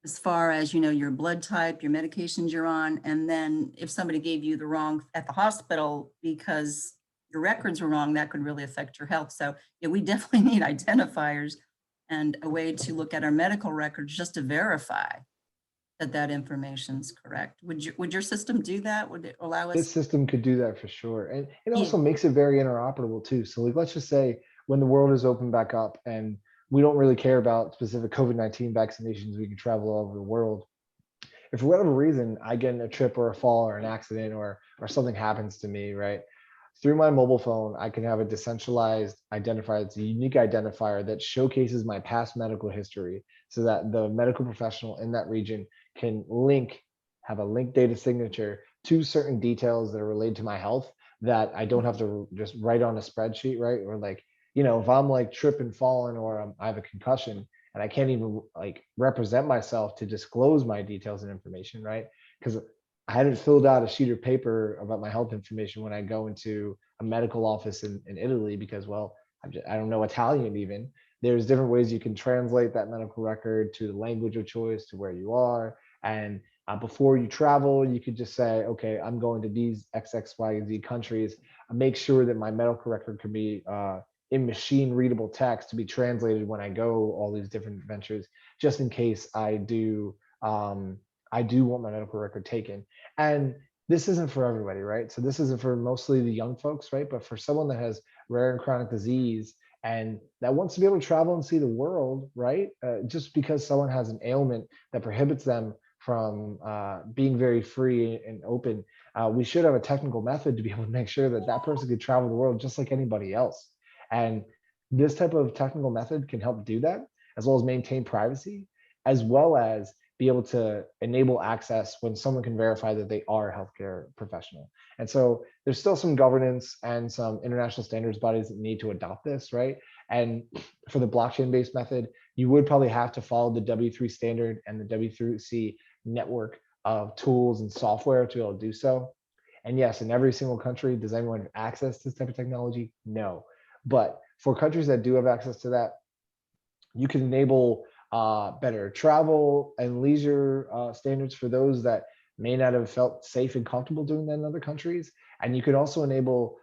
as far as, your blood type, your medications you're on. And then if somebody gave you the wrong at the hospital because your records were wrong, that could really affect your health. So yeah, we definitely need identifiers and a way to look at our medical records just to verify that information is correct. Would your system do that? Would it allow us? This system could do that for sure. And it Yeah. also makes it very interoperable too. So like, let's just say when the world is open back up and we don't really care about specific COVID-19 vaccinations, we can travel all over the world. If for whatever reason I get in a trip or a fall or an accident or something happens to me, right? Through my mobile phone, I can have a decentralized identifier. It's a unique identifier that showcases my past medical history so that the medical professional in that region can have a linked data signature to certain details that are related to my health that I don't have to just write on a spreadsheet, right? Or like, if I'm like tripping, falling, or I have a concussion and I can't even like represent myself to disclose my details and information, right? Because I hadn't filled out a sheet of paper about my health information when I go into a medical office in Italy because, well, I don't know Italian even. There's different ways you can translate that medical record to the language of choice, to where you are. And before you travel, you could just say, okay, I'm going to these X, Y, and Z countries. Make sure that my medical record can be in machine readable text to be translated when I go all these different ventures, just in case I do want my medical record taken. And this isn't for everybody, right? So this isn't for mostly the young folks, right? But for someone that has rare and chronic disease and that wants to be able to travel and see the world, right? Just because someone has an ailment that prohibits them from being very free and open, we should have a technical method to be able to make sure that that person could travel the world just like anybody else. And this type of technical method can help do that, as well as maintain privacy, as well as be able to enable access when someone can verify that they are a healthcare professional. And so there's still some governance and some international standards bodies that need to adopt this, right? And for the blockchain-based method, you would probably have to follow the W3 standard and the W3C network of tools and software to be able to do so. And yes, in every single country, does anyone have access to this type of technology? No. But for countries that do have access to that, you can enable better travel and leisure standards for those that may not have felt safe and comfortable doing that in other countries. And you could also enable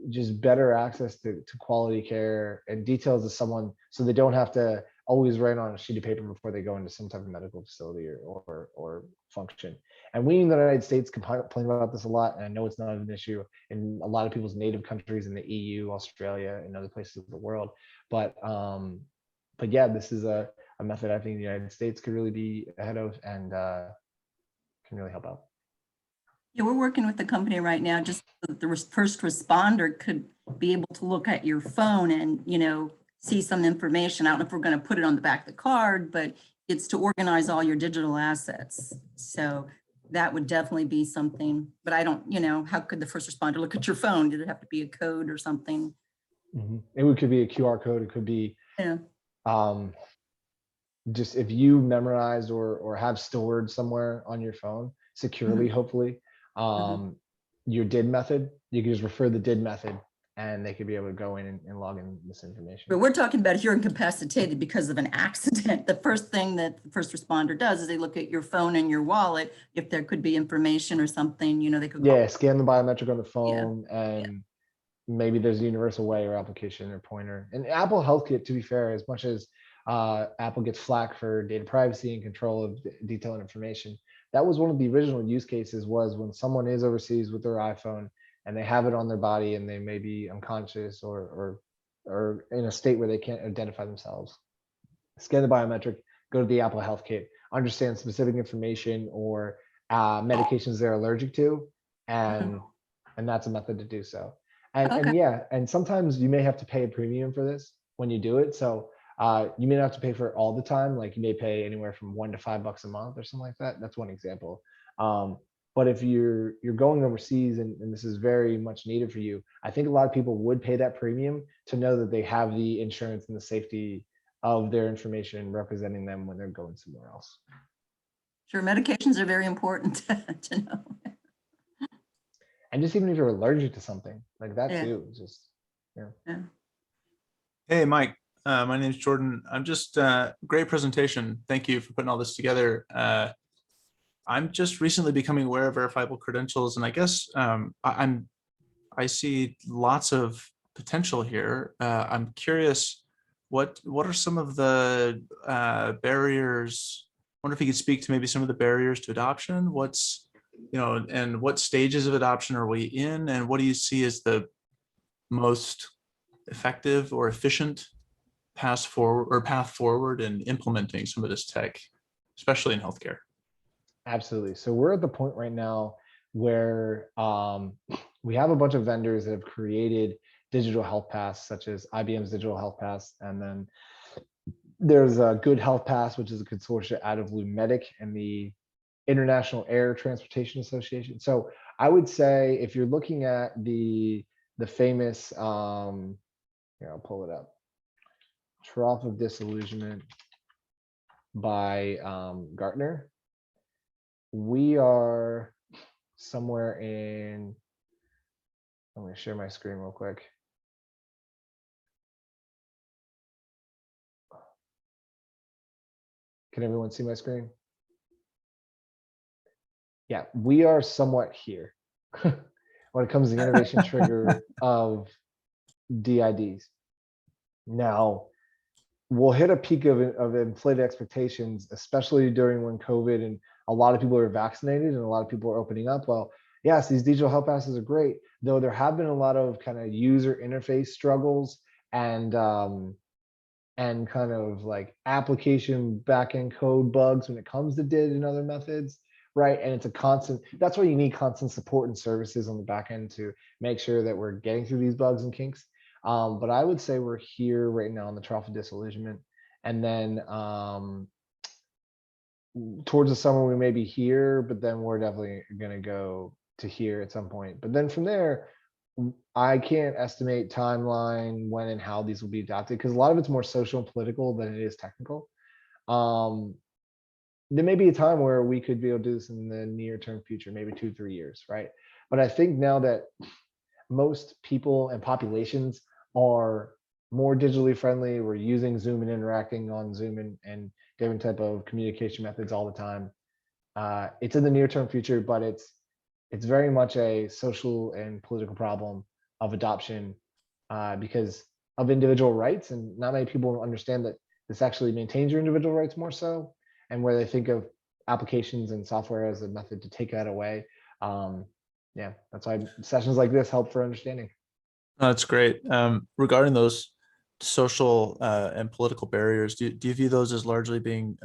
just better access to quality care and details of someone so they don't have to always write on a sheet of paper before they go into some type of medical facility or function. And we in the United States complain about this a lot, and I know it's not an issue in a lot of people's native countries in the EU, Australia, and other places of the world. But yeah, this is a method I think the United States could really be ahead of and can really help out. Yeah, we're working with the company right now, just so the first responder could be able to look at your phone and, see some information. I don't know if we're going to put it on the back of the card, but it's to organize all your digital assets. So that would definitely be something, but I don't, how could the first responder look at your phone? Did it have to be a code or something? Mm-hmm. It could be a QR code. It could be just if you memorized or have stored somewhere on your phone securely, hopefully, your DID method, you can just refer the DID method and they could be able to go in and log in this information. But we're talking about if you're incapacitated because of an accident, the first thing that the first responder does is they look at your phone and your wallet. If there could be information or something, they could scan the biometric on the phone and maybe there's a universal way or application or pointer. And Apple HealthKit, to be fair, as much as Apple gets flack for data privacy and control of detailed information, that was one of the original use cases, was when someone is overseas with their iPhone and they have it on their body and they may be unconscious or in a state where they can't identify themselves. Scan the biometric, go to the Apple HealthKit, understand specific information or medications they're allergic to, and that's a method to do so. And yeah, and sometimes you may have to pay a premium for this when you do it. So you may not have to pay for it all the time. Like you may pay anywhere from $1 to $5 a month or something like that. That's one example. But if you're going overseas and this is very much needed for you, I think a lot of people would pay that premium to know that they have the insurance and the safety of their information representing them when they're going somewhere else. Sure, medications are very important to know. And just even if you're allergic to something like that too, just Hey, Mike, my name is Jordan. I'm just great presentation. Thank you for putting all this together. I'm just recently becoming aware of verifiable credentials, and I guess I see lots of potential here. I'm curious, what are some of the barriers? I wonder if you could speak to maybe some of the barriers to adoption. What's, and what stages of adoption are we in, and what do you see as the most effective or efficient path forward in implementing some of this tech, especially in healthcare? Absolutely. So we're at the point right now where we have a bunch of vendors that have created digital health pass, such as IBM's digital health pass, and then there's a Good Health Pass, which is a consortium out of Lumedic and the International Air Transportation Association. So I would say if you're looking at the famous, here, I'll pull it up, Trough of Disillusionment by Gartner, we are somewhere in, I'm going to share my screen real quick. Can everyone see my screen? Yeah, we are somewhat here when it comes to the innovation trigger of DIDs. Now, we'll hit a peak of inflated expectations, especially during when COVID and a lot of people are vaccinated and a lot of people are opening up. Well, yes, these digital health passes are great, though there have been a lot of kind of user interface struggles and kind of like application backend code bugs when it comes to DID and other methods, right? And it's a constant, that's why you need constant support and services on the back end to make sure that we're getting through these bugs and kinks. But I would say we're here right now on the trough of disillusionment. And then towards the summer, we may be here, but then we're definitely going to go to here at some point. But then from there, I can't estimate timeline when and how these will be adopted because a lot of it's more social and political than it is technical. There may be a time where we could be able to do this in the near term future, maybe 2-3 years, right? But I think now that most people and populations are more digitally friendly, we're using Zoom and interacting on Zoom and different type of communication methods all the time. It's in the near term future, but it's very much a social and political problem of adoption because of individual rights, and not many people understand that this actually maintains your individual rights more so, and where they think of applications and software as a method to take that away. Yeah, that's why sessions like this help for understanding. That's great. Regarding those social and political barriers, do you view those as largely being,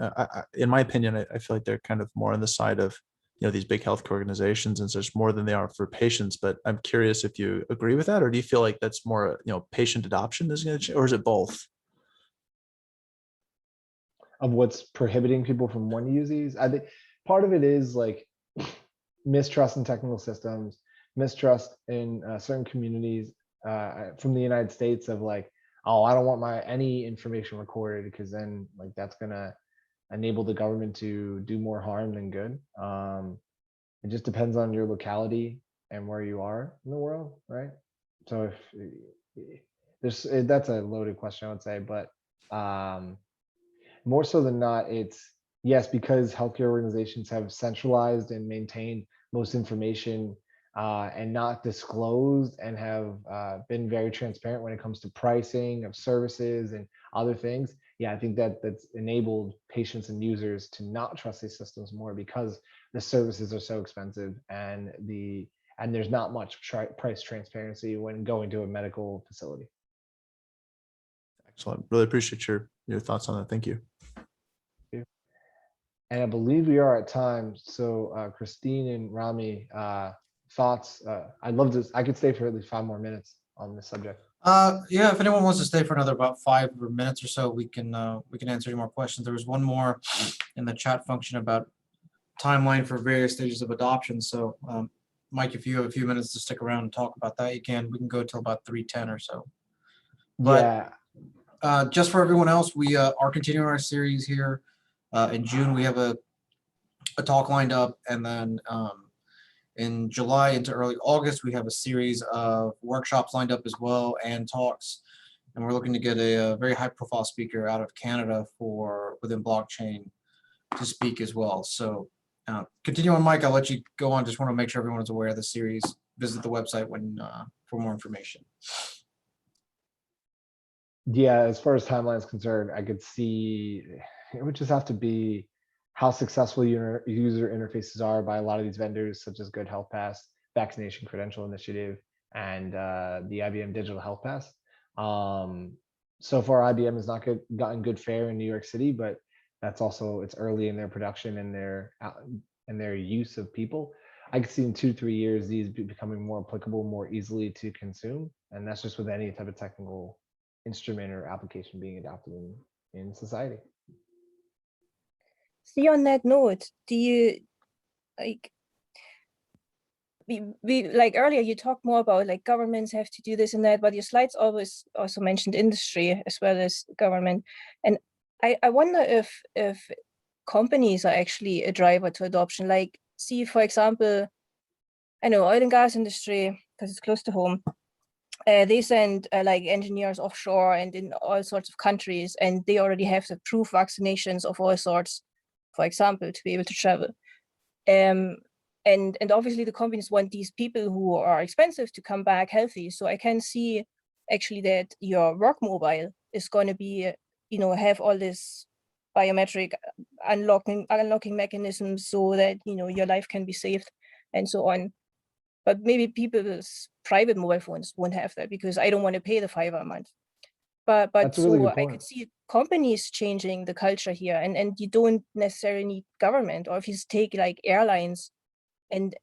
in my opinion, I feel like they're kind of more on the side of these big healthcare organizations and such more than they are for patients. But I'm curious if you agree with that, or do you feel like that's more patient adoption is going to change, or is it both? Of what's prohibiting people from wanting to use these, I think part of it is like mistrust in technical systems, mistrust in certain communities from the United States of like, oh, I don't want any information recorded because then like that's gonna enable the government to do more harm than good. It just depends on your locality and where you are in the world, right? So if that's a loaded question, I would say, but more so than not, it's yes, because healthcare organizations have centralized and maintained most information and not disclosed and have been very transparent when it comes to pricing of services and other things, yeah, I think that that's enabled patients and users to not trust these systems more because the services are so expensive and there's not much price transparency when going to a medical facility. Excellent. Really appreciate your thoughts on that. Thank you. And I believe we are at time. So Christine and Rami, thoughts? I'd love to, I could stay for at least 5 more minutes on this subject. Yeah, if anyone wants to stay for another about 5 minutes or so, we can answer any more questions. There was one more in the chat function about timeline for various stages of adoption. So Mike, if you have a few minutes to stick around and talk about that, you can. We can go till about 3:10 or so. But just for everyone else, we are continuing our series here. In June, we have a talk lined up, and then in July into early August, we have a series of workshops lined up as well and talks. And we're looking to get a very high-profile speaker out of Canada within blockchain to speak as well. So continue on, Mike. I'll let you go on. Just want to make sure everyone is aware of the series. Visit the website for more information. Yeah, as far as timeline is concerned, I could see it would just have to be how successful user interfaces are by a lot of these vendors, such as Good Health Pass, Vaccination Credential Initiative, and the IBM Digital Health Pass. So far, IBM has not gotten good fare in New York City, but that's also, it's early in their production and their use of people. I could see in 2-3 years these becoming more applicable, more easily to consume, and that's just with any type of technical instrument or application being adopted in society. See, on that note, do you like we like earlier you talked more about like governments have to do this and that, but your slides always also mentioned industry as well as government. And I wonder if companies are actually a driver to adoption. Like, see, for example, I know oil and gas industry, because it's close to home. They send like engineers offshore and in all sorts of countries, and they already have the proof vaccinations of all sorts, for example, to be able to travel. And obviously the companies want these people who are expensive to come back healthy. So I can see actually that your work mobile is going to be, have all this biometric unlocking mechanisms so that, your life can be saved and so on. But maybe people's private mobile phones won't have that because I don't want to pay the $5 a month. But That's a really good I point. could see companies changing the culture here, and you don't necessarily need government. Or if you take like airlines and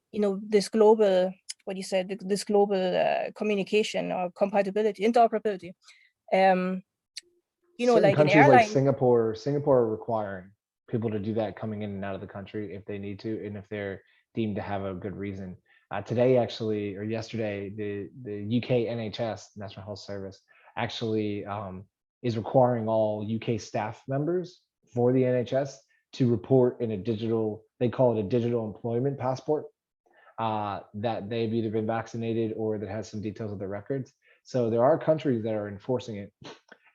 this global, what you said, this global communication or compatibility, interoperability. Certain like an countries airline. like Singapore are requiring people to do that coming in and out of the country if they need to, and if they're deemed to have a good reason. Today, actually, or yesterday, the UK NHS, National Health Service, actually is requiring all UK staff members for the NHS to report in a digital, they call it a digital employment passport, that they've either been vaccinated or that has some details of their records. So there are countries that are enforcing it,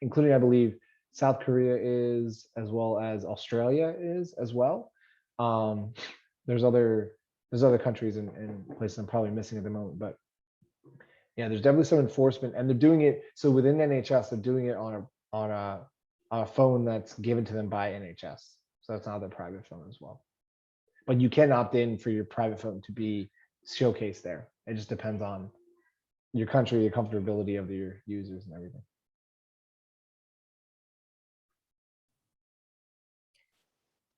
including, I believe, South Korea is, as well as Australia is as well. There's other countries and places I'm probably missing at the moment, but yeah, there's definitely some enforcement, and they're doing it. So within NHS, they're doing it on a phone that's given to them by NHS. So that's not their private phone as well. But you can opt in for your private phone to be showcased there. It just depends on your country, your comfortability of your users and everything.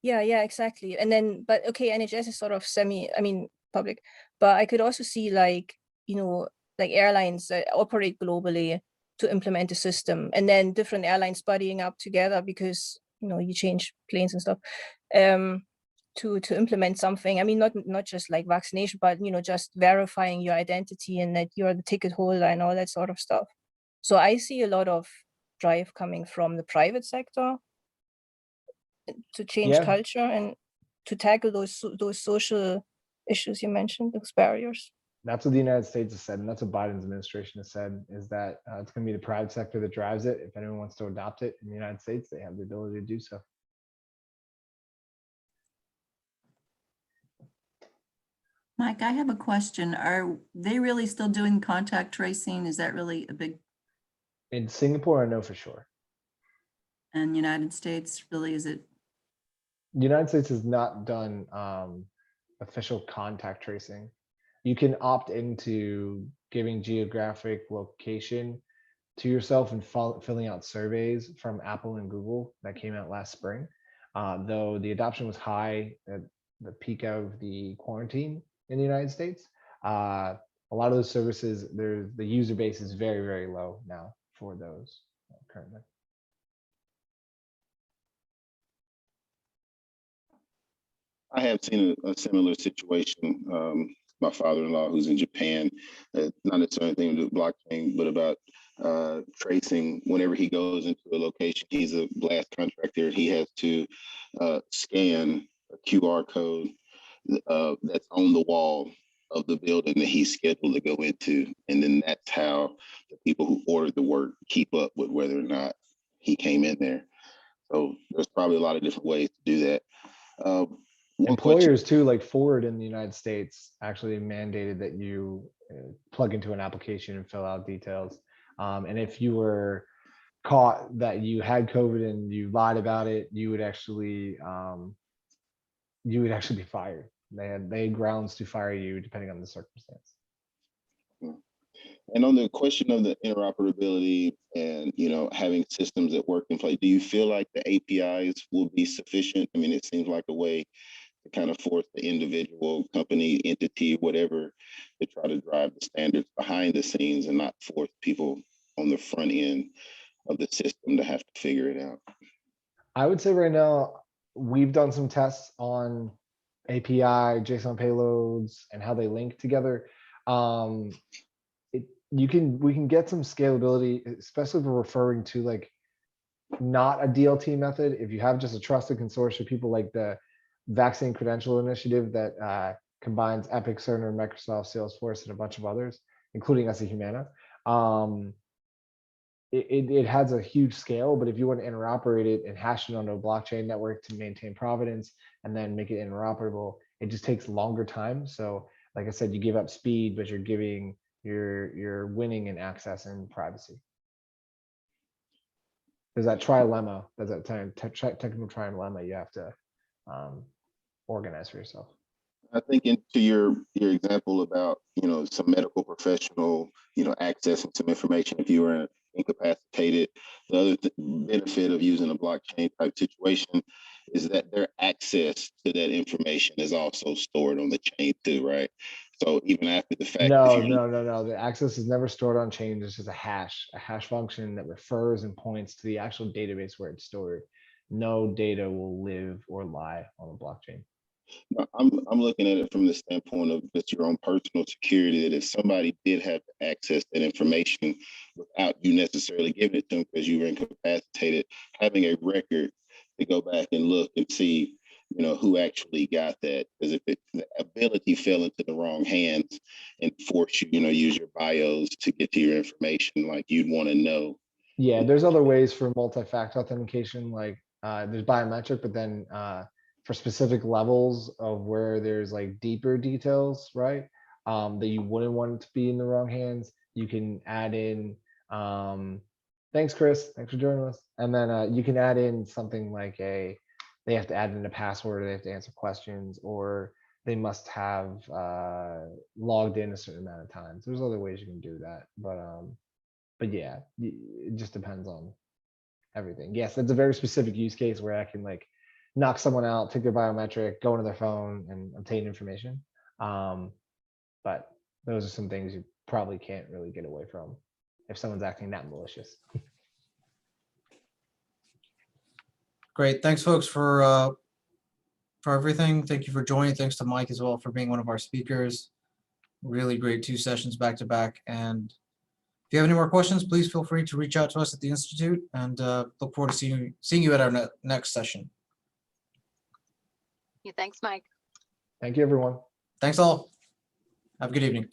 Yeah, exactly. And then, but okay, NHS is sort of public, but I could also see like, like airlines that operate globally to implement the system, and then different airlines buddying up together because, you change planes and stuff, to implement something. I mean, not just like vaccination, but, just verifying your identity and that you're the ticket holder and all that sort of stuff. So I see a lot of drive coming from the private sector to change culture and to tackle those social issues you mentioned, those barriers. That's what the United States has said, and that's what Biden's administration has said, is that it's going to be the private sector that drives it. If anyone wants to adopt it in the United States, they have the ability to do so. Mike, I have a question. Are they really still doing contact tracing? Is that really a big, In Singapore, I know for sure. and United States, really, is it? The United States has not done official contact tracing. You can opt into giving geographic location to yourself and filling out surveys from Apple and Google that came out last spring. Though the adoption was high at the peak of the quarantine in the United States, a lot of those services, the user base is very, very low now for those currently. I have seen a similar situation. My father-in-law, who's in Japan, not necessarily anything to do with blockchain, but about tracing. Whenever he goes into a location, he's a glass contractor. He has to scan a QR code that's on the wall of the building that he's scheduled to go into, and then that's how the people who ordered the work keep up with whether or not he came in there. So there's probably a lot of different ways to do that. Employers too, like Ford in the United States, actually mandated that you plug into an application and fill out details. And if you were caught that you had COVID and you lied about it, you would actually be fired. They had grounds to fire you depending on the circumstance. And on the question of the interoperability and having systems that work in place, do you feel like the APIs will be sufficient? I mean, it seems like a way to kind of force the individual company, entity, whatever, to try to drive the standards behind the scenes and not force people on the front end of the system to have to figure it out. I would say right now, we've done some tests on API, JSON payloads, and how they link together. We can get some scalability, especially if we're referring to like not a DLT method. If you have just a trusted consortium, people like the Vaccine Credential initiative that combines Epic, Cerner, Microsoft, Salesforce, and a bunch of others, including us at Humana. It has a huge scale, but if you want to interoperate it and hash it onto a blockchain network to maintain provenance and then make it interoperable, it just takes longer time. So like I said, you give up speed, but you're winning in access and privacy. There's that trilemma. There's that technical trilemma you have to organize for yourself. I think into your example about some medical professional accessing some information if you were incapacitated, the other benefit of using a blockchain type situation is that their access to that information is also stored on the chain too, right? So even after the fact, no. The access is never stored on chain. It's just a hash function that refers and points to the actual database where it's stored. No data will live or lie on a blockchain. I'm looking at it from the standpoint of just your own personal security, that if somebody did have to access that information without you necessarily giving it to them because you were incapacitated, having a record to go back and look and see who actually got that. Because if the ability fell into the wrong hands and forced you use your BIOS to get to your information, like you'd want to know. Yeah, there's other ways for multi-factor authentication, like there's biometric, but then for specific levels of where there's like deeper details, right? That you wouldn't want it to be in the wrong hands, you can add in, thanks, Chris, thanks for joining us. And then you can add in something like they have to add in a password, or they have to answer questions, or they must have logged in a certain amount of times. There's other ways you can do that, but yeah, it just depends on everything. Yes, that's a very specific use case where I can like knock someone out, take their biometric, go into their phone and obtain information. But those are some things you probably can't really get away from if someone's acting that malicious. Great. Thanks, folks, for everything. Thank you for joining. Thanks to Mike as well for being one of our speakers. Really great 2 sessions back to back. And if you have any more questions, please feel free to reach out to us at the Institute, and look forward to seeing you at our next session. Yeah, thanks, Mike. Thank you, everyone. Thanks all. Have a good evening.